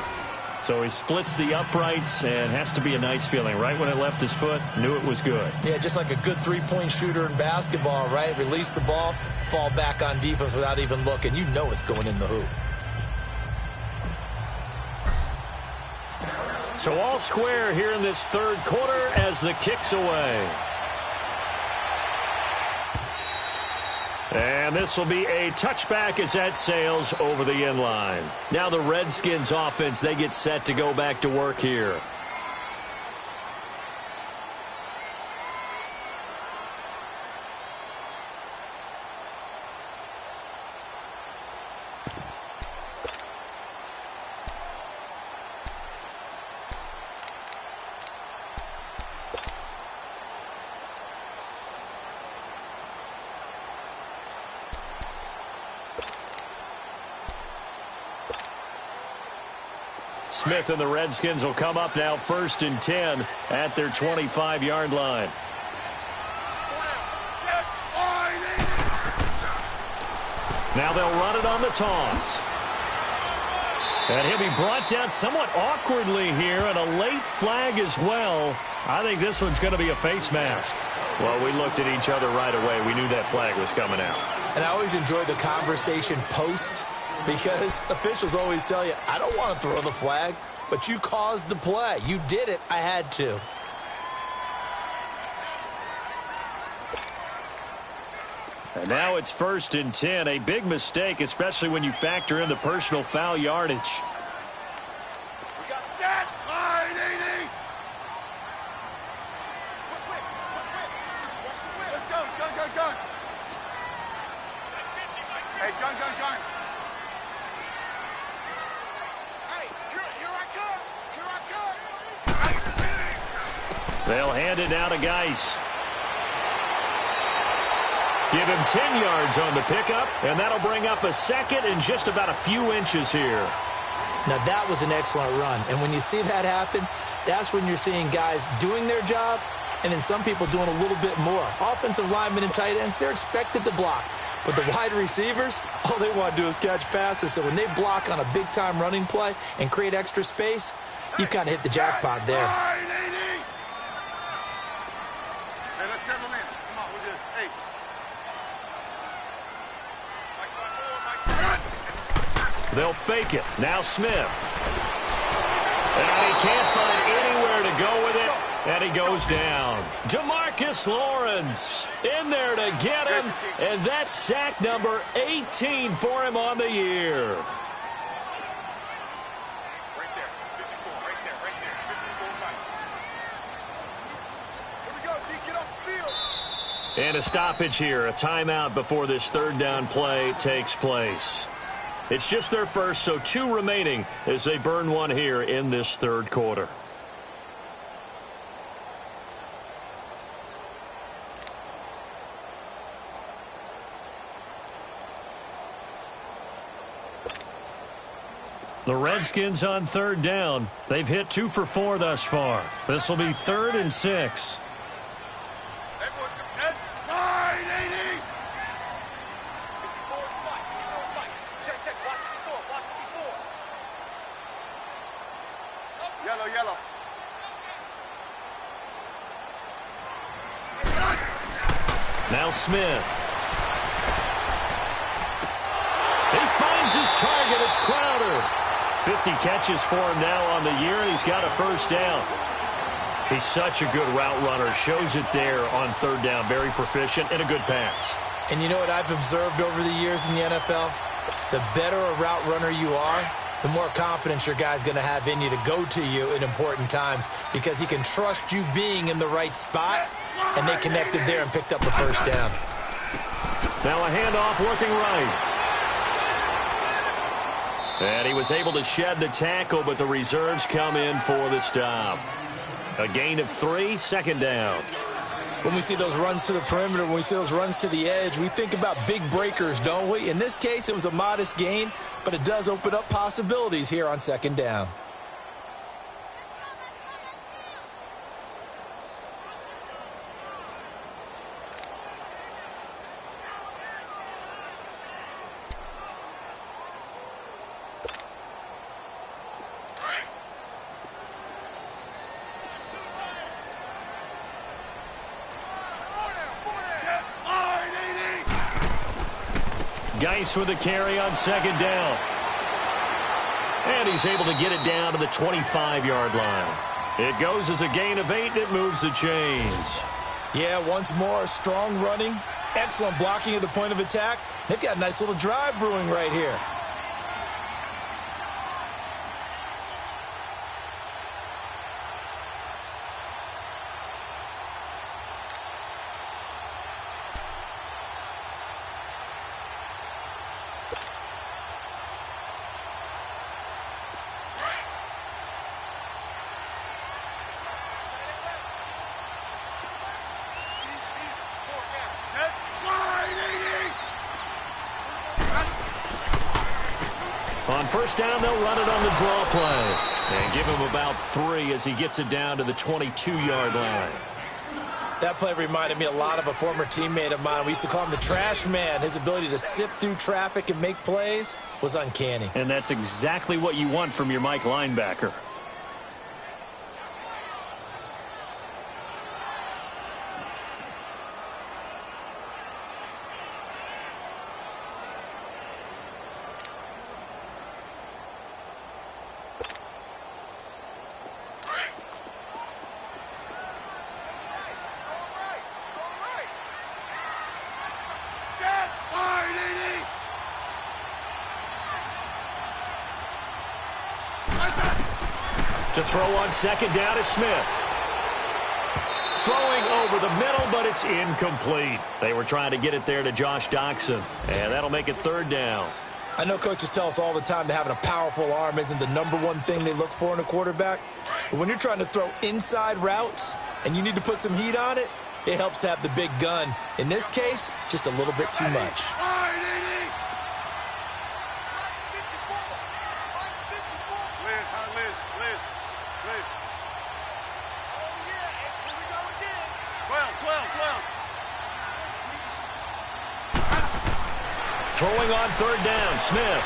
So he splits the uprights, and has to be a nice feeling. Right when it left his foot, knew it was good. Yeah, just like a good three-point shooter in basketball, right? Release the ball, fall back on defense without even looking. You know it's going in the hoop. So all square here in this 3rd quarter as the kick's away. And this will be a touchback as that sails over the end line. Now the Redskins offense, they get set to go back to work here. Smith and the Redskins will come up now 1st and 10 at their 25-yard line. Now they'll run it on the toss. And he'll be brought down somewhat awkwardly here, and a late flag as well. I think this one's going to be a face mask. Well, we looked at each other right away. We knew that flag was coming out. And I always enjoy the conversation post, because officials always tell you, I don't want to throw the flag, but you caused the play. You did it. I had to. And now it's 1st and 10. A big mistake, especially when you factor in the personal foul yardage. We got set. Line 80. Quick. Let's go. Gun. Hey, gun. Hey, here I come. They'll hand it now to Geis. Give him 10 yards on the pickup, and that'll bring up a 2nd and just about a few inches here. Now, that was an excellent run. And when you see that happen, that's when you're seeing guys doing their job and then some people doing a little bit more. Offensive linemen and tight ends, they're expected to block. But the wide receivers, all they want to do is catch passes. So when they block on a big-time running play and create extra space, you've kind of hit the jackpot there. Hey, let's settle in. Come on, we're good. Hey. They'll fake it. Now Smith. And he can't find anywhere to go with it. And he goes down. Demarcus Lawrence in there to get him. And that's sack number 18 for him on the year. Right there. 54. Right there. 54 right. Here we go, T. Get off the field. And a stoppage here. A timeout before this third down play takes place. It's just their first, so 2 remaining as they burn one here in this third quarter. The Redskins on third down. They've hit 2 for 4 thus far. This will be 3rd and 6. That boy's good. 980. 54 fight. Check. Watch 54. Yellow. Now Smith. He finds his target. It's Crowder. 50 catches for him now on the year, and he's got a first down. He's such a good route runner. Shows it there on third down. Very proficient and a good pass. And you know what I've observed over the years in the NFL? The better a route runner you are, the more confidence your guy's going to have in you to go to you in important times because he can trust you being in the right spot, and they connected there and picked up a first down. Now a handoff working right. And he was able to shed the tackle, but the reserves come in for the stop. A gain of 3, second down. When we see those runs to the perimeter, when we see those runs to the edge, we think about big breakers, don't we? In this case, it was a modest gain, but it does open up possibilities here on second down. Geis with a carry on second down. And he's able to get it down to the 25-yard line. It goes as a gain of 8, and it moves the chains. Yeah, once more, strong running, excellent blocking at the point of attack. They've got a nice little drive brewing right here. On first down, they'll run it on the draw play. And give him about 3 as he gets it down to the 22-yard line. That play reminded me a lot of a former teammate of mine. We used to call him the trash man. His ability to sift through traffic and make plays was uncanny. And that's exactly what you want from your Mike linebacker. To throw on second down is Smith. Throwing over the middle, but it's incomplete. They were trying to get it there to Josh Doxson, and that'll make it third down. I know coaches tell us all the time that having a powerful arm isn't the #1 thing they look for in a quarterback. But when you're trying to throw inside routes and you need to put some heat on it, it helps have the big gun. In this case, just a little bit too much. Throwing on third down, Smith.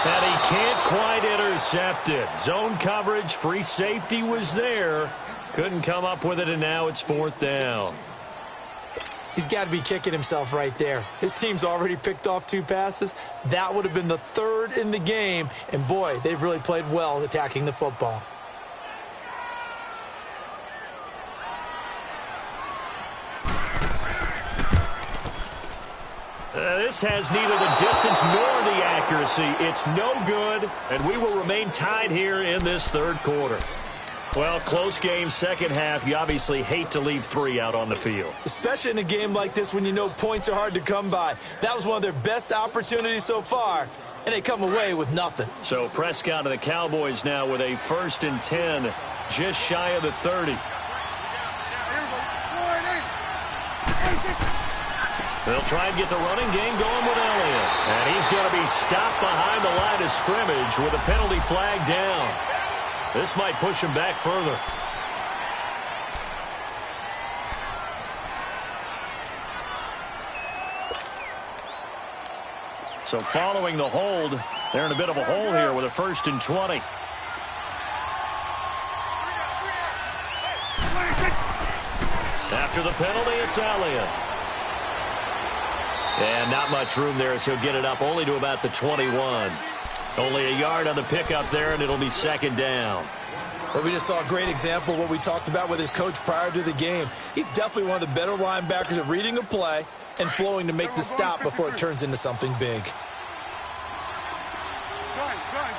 And he can't quite intercept it. Zone coverage, free safety was there. Couldn't come up with it, and now it's fourth down. He's got to be kicking himself right there. His team's already picked off 2 passes. That would have been the 3rd in the game. And, boy, they've really played well attacking the football. This has neither the distance nor the accuracy. It's no good, and we will remain tied here in this third quarter. Well, close game, second half. You obviously hate to leave 3 out on the field. Especially in a game like this when you know points are hard to come by. That was one of their best opportunities so far, and they come away with nothing. So Prescott and the Cowboys now with a 1st and 10, just shy of the 30. They'll try and get the running game going with Elliott. And he's going to be stopped behind the line of scrimmage with a penalty flag down. This might push him back further. So following the hold, they're in a bit of a hole here with a 1st and 20. After the penalty, it's Elliott. And not much room there as he'll get it up only to about the 21. Only a yard on the pickup there, and it'll be 2nd down. Well, we just saw a great example of what we talked about with his coach prior to the game. He's definitely one of the better linebackers at reading a play and flowing to make the stop before it turns into something big. Good. Here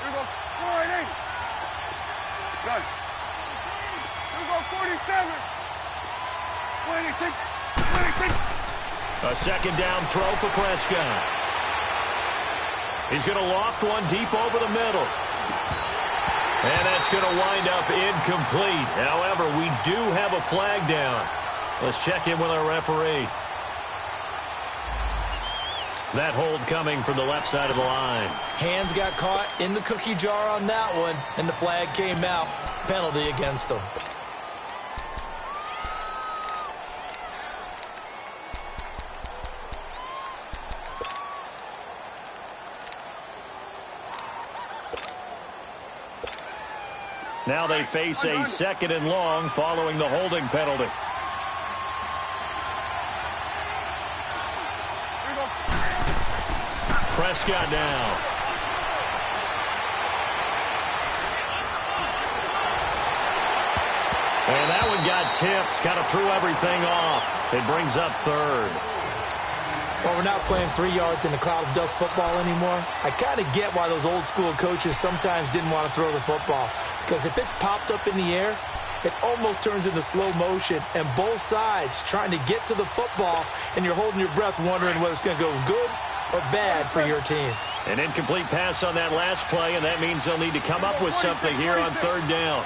we go. 480. Good. Here we go. 47. 26. 26. A 2nd down throw for Prescott. He's going to loft one deep over the middle. And that's going to wind up incomplete. However, we do have a flag down. Let's check in with our referee. That hold coming from the left side of the line. Hands got caught in the cookie jar on that one, and the flag came out. Penalty against him. Now they face a 2nd and long following the holding penalty. Prescott down. And that one got tipped, kind of threw everything off. It brings up 3rd. Well, we're not playing 3 yards in a cloud of dust football anymore. I kind of get why those old school coaches sometimes didn't want to throw the football. Because if it's popped up in the air, it almost turns into slow motion. And both sides trying to get to the football, and you're holding your breath wondering whether it's going to go good or bad for your team. An incomplete pass on that last play, and that means they'll need to come up with something here on 3rd down.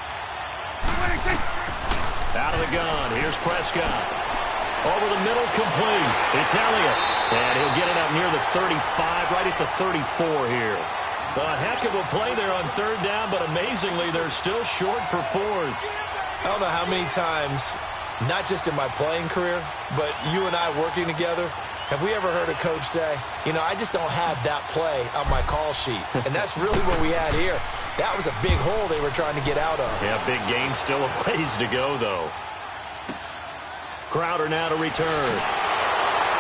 Out of the gun, here's Prescott. Over the middle, complete. It's Elliott. And he'll get it up near the 35, right at the 34 here. A heck of a play there on 3rd down, but amazingly, they're still short for 4th. I don't know how many times, not just in my playing career, but you and I working together, have we ever heard a coach say, you know, I just don't have that play on my call sheet. And that's really what we had here. That was a big hole they were trying to get out of. Yeah, big gain, still a ways to go, though. Crowder now to return.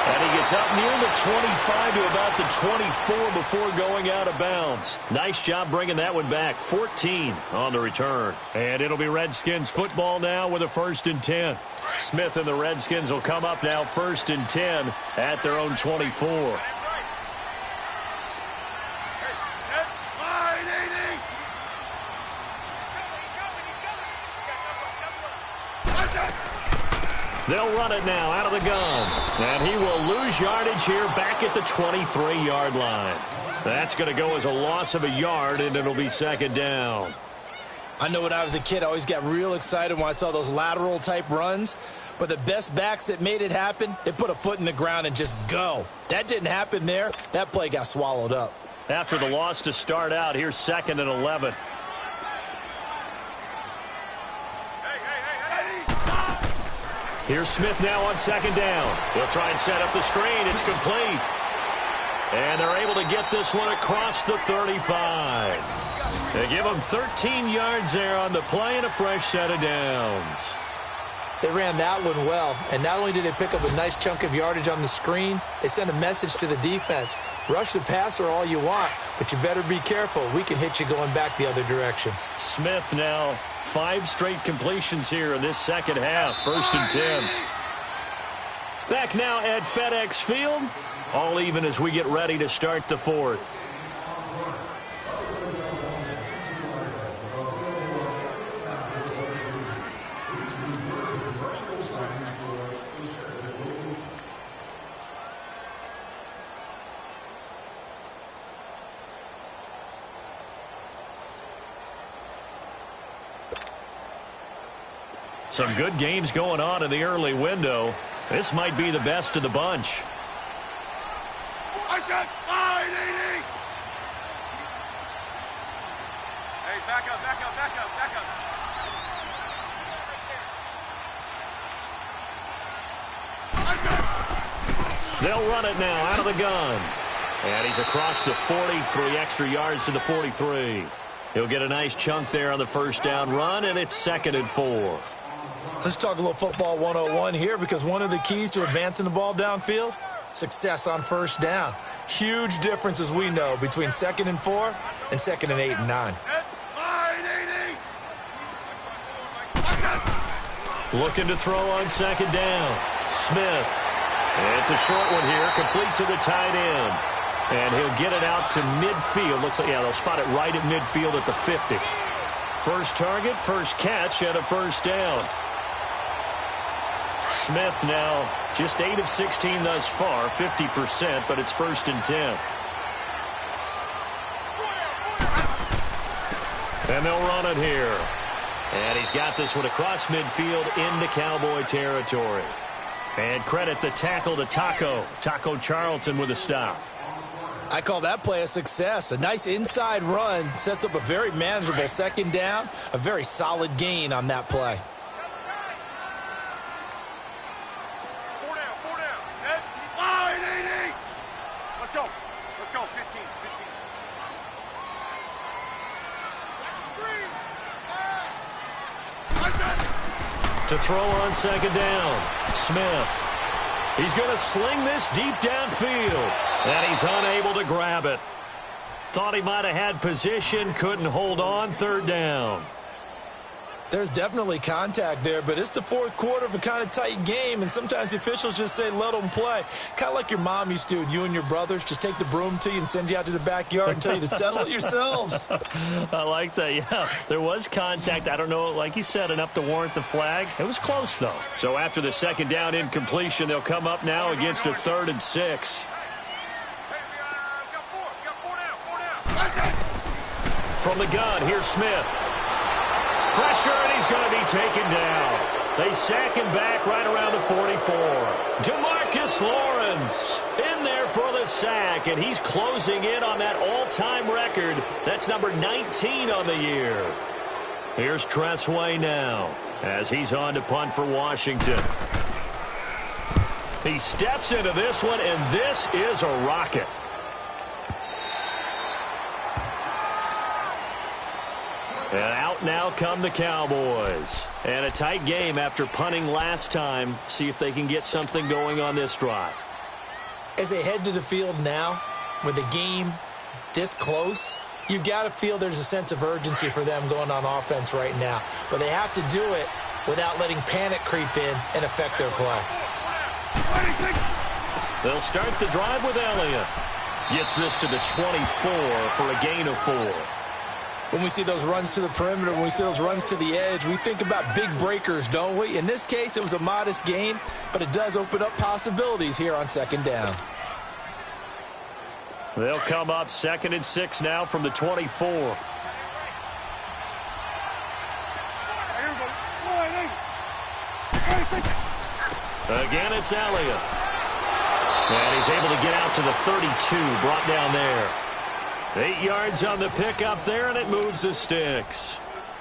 And he gets up near the 25 to about the 24 before going out of bounds. Nice job bringing that one back. 14 on the return. And it'll be Redskins football now with a 1st and 10. Smith and the Redskins will come up now 1st and 10 at their own 24. They'll run it now out of the gun. And he will lose yardage here back at the 23-yard line. That's going to go as a loss of a yard, and it'll be 2nd down. I know when I was a kid, I always got real excited when I saw those lateral-type runs. But the best backs that made it happen, they put a foot in the ground and just go. That didn't happen there. That play got swallowed up. After the loss to start out, here's 2nd and 11. Here's Smith now on second down. He'll try and set up the screen. It's complete. And they're able to get this one across the 35. They give him 13 yards there on the play and a fresh set of downs. They ran that one well, and not only did they pick up a nice chunk of yardage on the screen, they sent a message to the defense. Rush the passer all you want, but you better be careful. We can hit you going back the other direction. Smith now 5 straight completions here in this second half. 1st and 10. Back now at FedEx Field. All even as we get ready to start the 4th. Some good games going on in the early window. This might be the best of the bunch. I said 580. Hey, back up, back up, back up, back up. They'll run it now out of the gun. And he's across the 40, 3 extra yards to the 43. He'll get a nice chunk there on the first down run, and it's 2nd and 4. Let's talk a little football 101 here, because one of the keys to advancing the ball downfield, success on first down. Huge difference, as we know, between 2nd and 4 and 2nd and 8 and 9. 580. Looking to throw on second down. Smith. It's a short one here, complete to the tight end. And he'll get it out to midfield. Looks like, yeah, they'll spot it right at midfield at the 50. First target, first catch, and a first down. Smith now just 8 of 16 thus far, 50%, but it's 1st and 10. And they'll run it here. And he's got this one across midfield into Cowboy territory. And credit the tackle to Taco Charlton with a stop. I call that play a success. A nice inside run sets up a very manageable second down, a very solid gain on that play. 4 down. Head. 580. Let's go. 15. To throw on second down, Smith. He's going to sling this deep downfield, and he's unable to grab it. Thought he might have had position, couldn't hold on, 3rd down. There's definitely contact there, but it's the 4th quarter of a kind of tight game, and sometimes the officials just say, let them play. Kind of like your mom used to with you and your brothers. Just take the broom to you and send you out to the backyard and tell you to settle it yourselves. I like that, yeah. There was contact. I don't know, like you said, enough to warrant the flag. It was close, though. So after the second down incompletion, they'll come up now against a 3rd and 6. From the gun, here's Smith. Pressure, and he's going to be taken down. They sack him back right around the 44. Demarcus Lawrence in there for the sack, and he's closing in on that all-time record. That's number 19 on the year. Here's Tressway now as he's on to punt for Washington. He steps into this one, and this is a rocket. And out now come the Cowboys. And a tight game after punting last time. See if they can get something going on this drive. As they head to the field now, with the game this close, you've got to feel there's a sense of urgency for them going on offense right now. But they have to do it without letting panic creep in and affect their play. They'll start the drive with Elliott. Gets this to the 24 for a gain of 4. When we see those runs to the perimeter, when we see those runs to the edge, we think about big breakers, don't we? In this case, it was a modest gain, but it does open up possibilities here on second down. They'll come up 2nd and 6 now from the 24. Again, it's Elliott. And he's able to get out to the 32, brought down there. 8 yards on the pickup there, and it moves the sticks.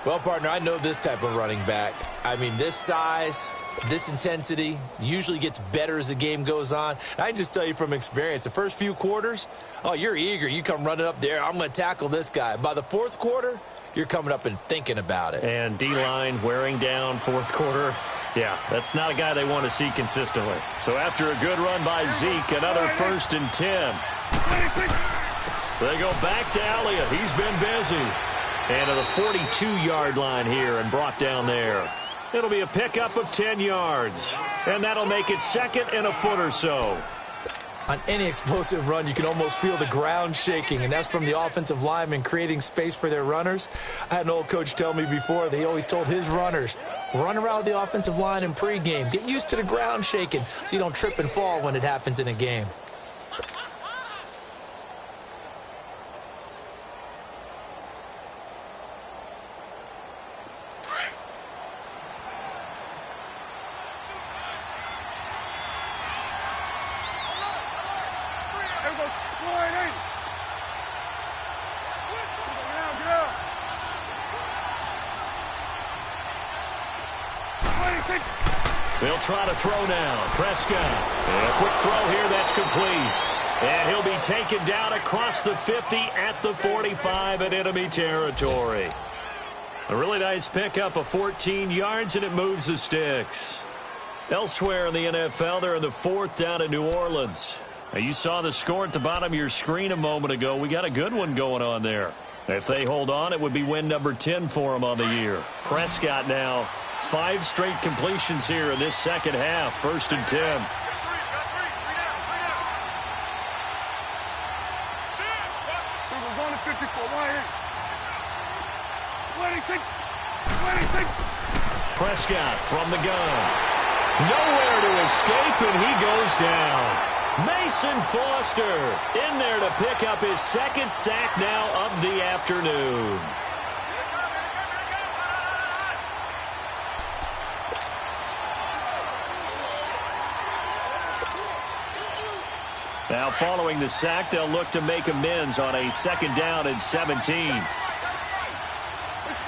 Well, partner, I know this type of running back. I mean, this size, This intensity usually gets better as the game goes on. I can just tell you from experience, the first few quarters, oh, you're eager. You come running up there, I'm going to tackle this guy. By the fourth quarter, you're coming up and thinking about it. And D-line wearing down fourth quarter. Yeah, that's not a guy they want to see consistently. So after a good run by Zeke, another 1st and 10. They go back to Elliott. He's been busy. And to the 42-yard line here and brought down there. It'll be a pickup of 10 yards. And that'll make it 2nd and a foot or so. On any explosive run, you can almost feel the ground shaking, and that's from the offensive linemen creating space for their runners. I had an old coach tell me before that he always told his runners, run around the offensive line in pregame. Get used to the ground shaking so you don't trip and fall when it happens in a game. They'll try to throw now. Prescott. And a quick throw here. That's complete. And he'll be taken down across the 50 at the 45 in enemy territory. A really nice pickup of 14 yards, and it moves the sticks. Elsewhere in the NFL, they're in the 4th down in New Orleans. Now, you saw the score at the bottom of your screen a moment ago. We got a good one going on there. If they hold on, it would be win number 10 for them on the year. Prescott now. 5 straight completions here in this second half. 1st and 10. Going to 54. 26. Prescott from the gun. Nowhere to escape, and he goes down. Mason Foster in there to pick up his 2nd sack now of the afternoon. Now, following the sack, they'll look to make amends on a 2nd down and 17. It's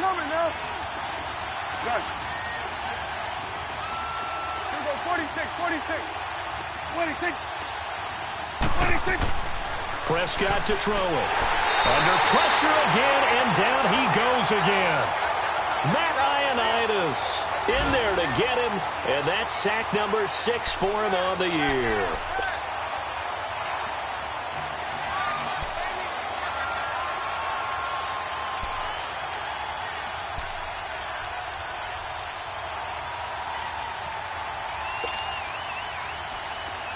coming now. Good. Here we go, 26. Prescott to throw it. Under pressure again, and down he goes again. Matt Ioannidis in there to get him, and that's sack number 6 for him on the year.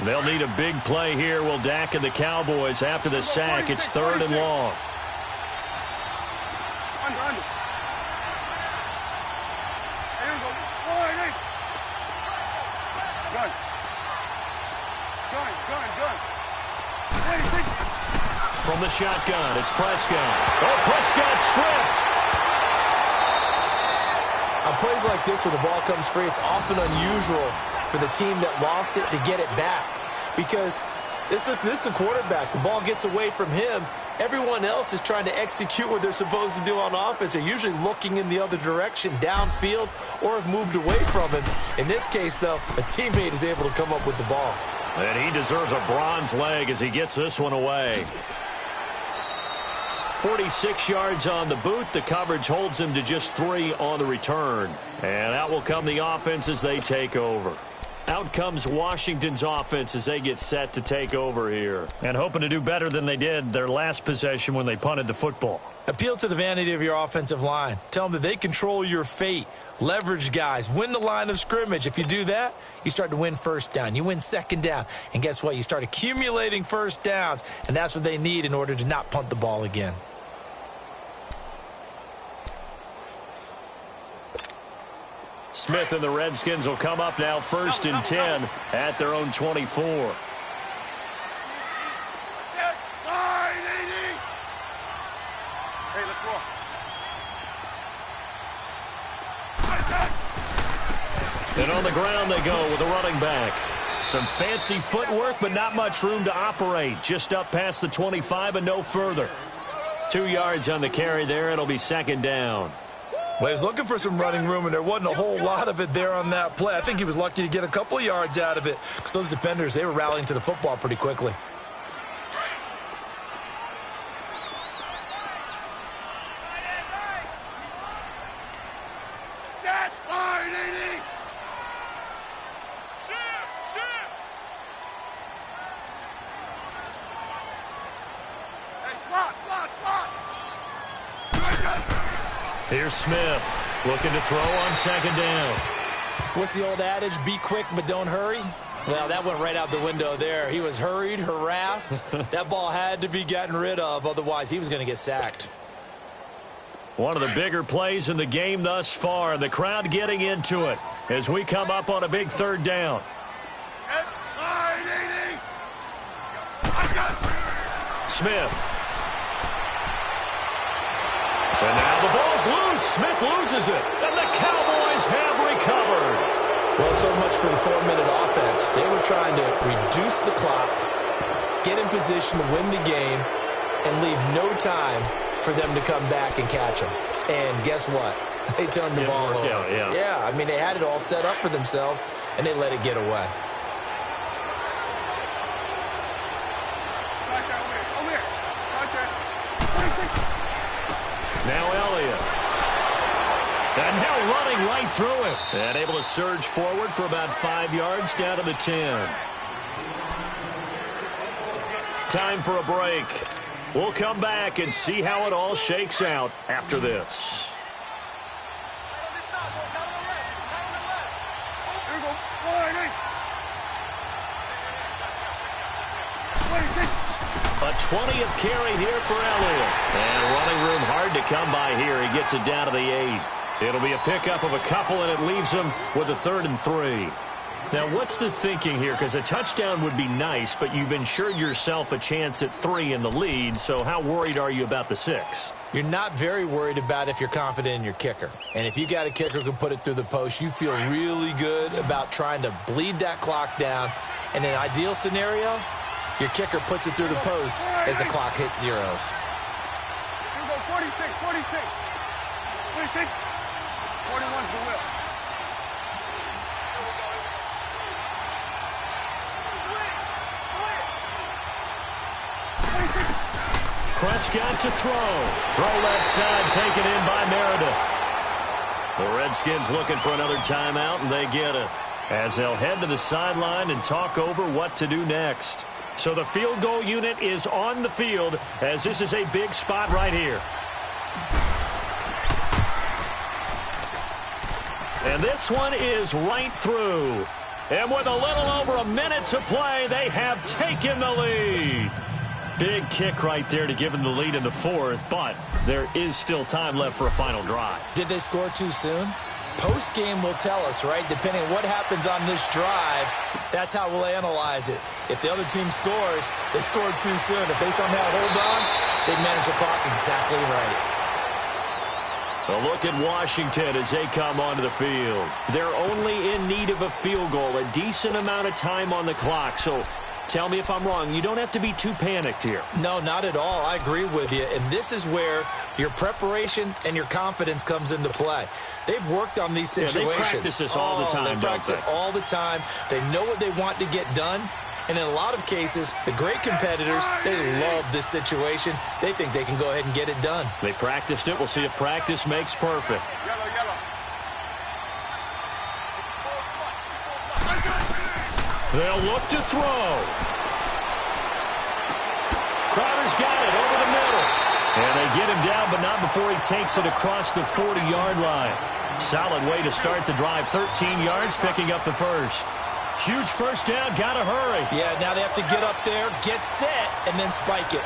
They'll need a big play here. Will Dak and the Cowboys after the sack. It's 3rd and long. Under. Here we go. Gun. From the shotgun, it's Prescott. Oh, Prescott stripped. On plays like this where the ball comes free, it's often unusual for the team that lost it to get it back, because this is the quarterback. The ball gets away from him. Everyone else is trying to execute what they're supposed to do on offense. They're usually looking in the other direction, downfield, or have moved away from him. In this case, though, a teammate is able to come up with the ball. And he deserves a bronze leg as he gets this one away. 46 yards on the boot. The coverage holds him to just 3 on the return. And out will come the offense as they take over. Out comes Washington's offense as they get set to take over here. And hoping to do better than they did their last possession when they punted the football. Appeal to the vanity of your offensive line. Tell them that they control your fate. Leverage guys. Win the line of scrimmage. If you do that, you start to win 1st down. You win 2nd down. And guess what? You start accumulating 1st downs. And that's what they need in order to not punt the ball again. Smith and the Redskins will come up now 1st and 10 at their own 24. Hey, let's roll. And on the ground they go with a running back. Some fancy footwork, but not much room to operate. Just up past the 25 and no further. 2 yards on the carry there. It'll be 2nd down. Well, he was looking for some running room, and there wasn't a whole lot of it there on that play. I think he was lucky to get a couple of yards out of it because those defenders, they were rallying to the football pretty quickly. Here's Smith looking to throw on second down. What's the old adage? Be quick, but don't hurry. Well, that went right out the window there. He was hurried, harassed. That ball had to be gotten rid of, otherwise he was going to get sacked. One of the bigger plays in the game thus far, and the crowd getting into it as we come up on a big third down. Smith. And now the ball's loose. Smith loses it, and the Cowboys have recovered. Well, so much for the 4-minute offense. They were trying to reduce the clock, get in position to win the game, and leave no time for them to come back and catch them. And guess what? They turned the ball over. Yeah, I mean, they had it all set up for themselves, and they let it get away. Now Elliott. And now running right through it. And able to surge forward for about 5 yards down to the 10. Time for a break. We'll come back and see how it all shakes out after this. A 20th carry here for Elliott. And running room hard to come by here. He gets it down to the 8. It'll be a pickup of a couple, and it leaves him with a 3rd and 3. Now, what's the thinking here? Because a touchdown would be nice, but you've ensured yourself a chance at 3 in the lead, so how worried are you about the 6? You're not very worried about if you're confident in your kicker. And if you got a kicker who can put it through the post, you feel really good about trying to bleed that clock down. In an ideal scenario, your kicker puts it through the post as the clock hits zeros. Here we go, 46, 46. 46. 41's the whip. Prescott to throw. Throw left side, taken in by Meredith. The Redskins looking for another timeout, and they get it, as they'll head to the sideline and talk over what to do next. So the field goal unit is on the field, as this is a big spot right here. And this one is right through. And with a little over a minute to play, they have taken the lead. Big kick right there to give them the lead in the 4th, but there is still time left for a final drive. Did they score too soon? Post-game will tell us, right? Depending on what happens on this drive, that's how we'll analyze it. If the other team scores, they scored too soon. If they somehow hold on, they manage the clock exactly right. A look at Washington as they come onto the field. They're only in need of a field goal, a decent amount of time on the clock. So tell me if I'm wrong. You don't have to be too panicked here. No, not at all. I agree with you. And this is where your preparation and your confidence comes into play. They've worked on these situations. Yeah, they practice this all the time, They practice it all the time. They know what they want to get done. And in a lot of cases, the great competitors, they love this situation. They think they can go ahead and get it done. They practiced it. We'll see if practice makes perfect. Yellow, yellow. They'll look to throw. Crowder's got it over the middle. And they get him down, but not before he takes it across the 40-yard line. Solid way to start the drive. 13 yards, picking up the first. Huge first down, gotta hurry. Yeah, now they have to get up there, get set, and then spike it.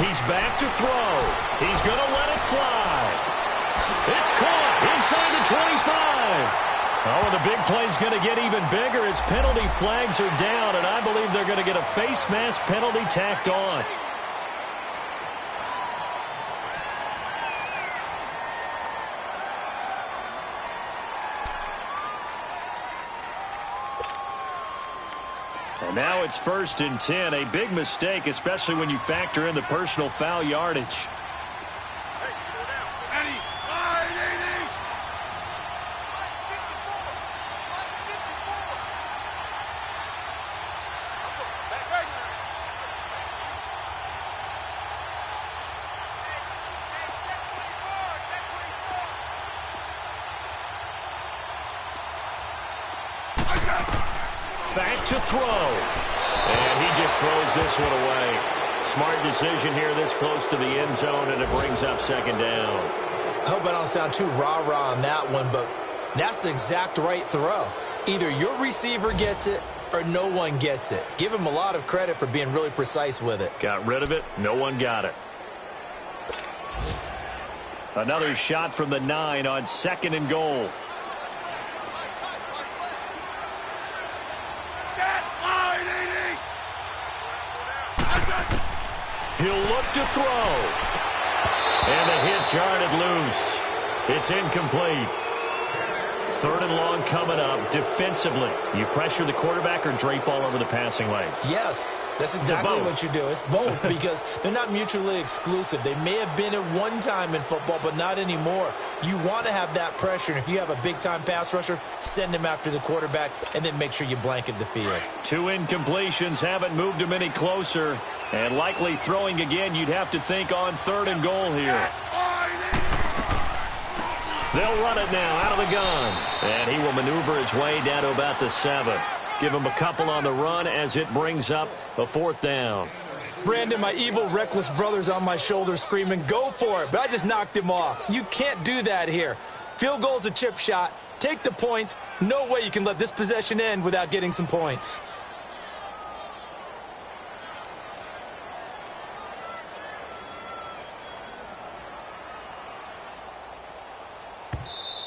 He's back to throw. He's gonna let it fly. It's caught inside the 25. Oh, and the big play's going to get even bigger as penalty flags are down, and I believe they're going to get a face mask penalty tacked on. And now it's 1st and 10, a big mistake, especially when you factor in the personal foul yardage. to throw. And he just throws this one away. Smart decision here this close to the end zone, and it brings up second down. I hope I don't sound too rah-rah on that one, but that's the exact right throw. Either your receiver gets it or no one gets it. Give him a lot of credit for being really precise with it. Got rid of it. No one got it. Another shot from the 9 on 2nd and goal. He'll look to throw. And the hit jarred loose. It's incomplete. 3rd and long coming up. Defensively, you pressure the quarterback or drape all over the passing lane? Yes, that's exactly what you do. It's both because they're not mutually exclusive. They may have been at one time in football, but not anymore. You want to have that pressure, and if you have a big-time pass rusher, send him after the quarterback, and then make sure you blanket the field. 2 incompletions haven't moved him any closer, and likely throwing again, you'd have to think on 3rd and goal here. They'll run it now out of the gun. And he will maneuver his way down to about the 7. Give him a couple on the run as it brings up a 4th down. Brandon, my evil, reckless brother's on my shoulder screaming, go for it, but I just knocked him off. You can't do that here. Field goal's a chip shot. Take the points. No way you can let this possession end without getting some points.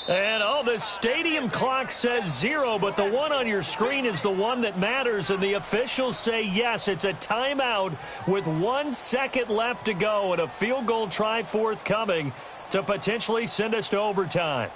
And, the stadium clock says 0, but the one on your screen is the one that matters, and the officials say yes, it's a timeout with 1 second left to go and a field goal try forthcoming to potentially send us to overtime.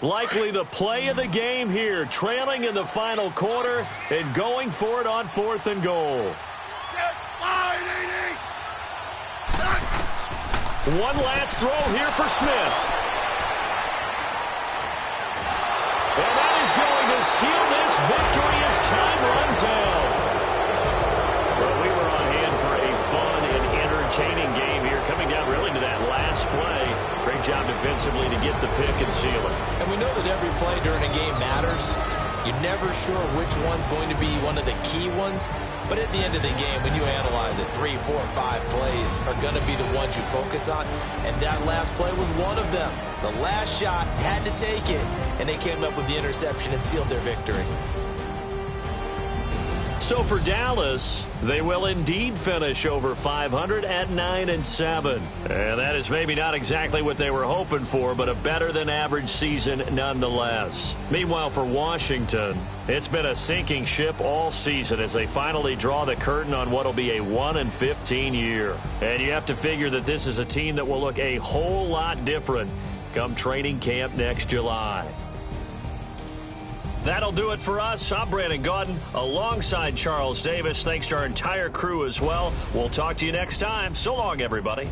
Likely the play of the game here, trailing in the final quarter and going for it on 4th and goal. One last throw here for Smith. And that is going to seal this victory as time runs out. Well, we were on hand for a fun and entertaining game here, coming down really to that last play. Great job defensively to get the pick and seal it. And we know that every play during a game matters. You're never sure which one's going to be one of the key ones. But at the end of the game, when you analyze it, 3, 4, 5 plays are going to be the ones you focus on. And that last play was one of them. The last shot had to take it, and they came up with the interception and sealed their victory. So for Dallas, they will indeed finish over 500 at 9-7. And that is maybe not exactly what they were hoping for, but a better-than-average season nonetheless. Meanwhile, for Washington, it's been a sinking ship all season as they finally draw the curtain on what will be a 1-15 year. And you have to figure that this is a team that will look a whole lot different come training camp next July. That'll do it for us. I'm Brandon Gaudin alongside Charles Davis. Thanks to our entire crew as well. We'll talk to you next time. So long, everybody.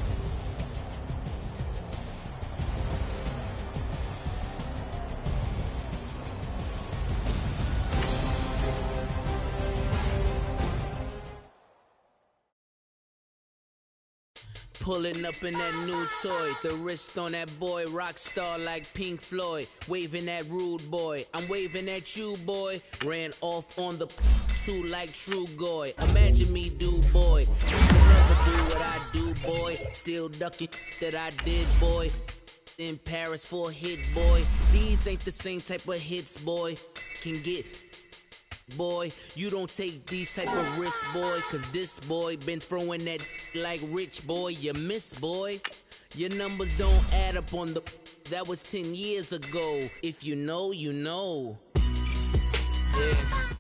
Pulling up in that new toy, the wrist on that boy, rock star like Pink Floyd, waving at rude boy, I'm waving at you boy, ran off on the two like True Goy, imagine me do boy, you can never do what I do boy, still ducking that I did boy, in Paris for a hit boy, these ain't the same type of hits boy, can get boy, you don't take these type of risks, boy, cause this boy been throwing that like rich boy, you miss, boy. Your numbers don't add up on the, that was 10 years ago. If you know, you know. Yeah.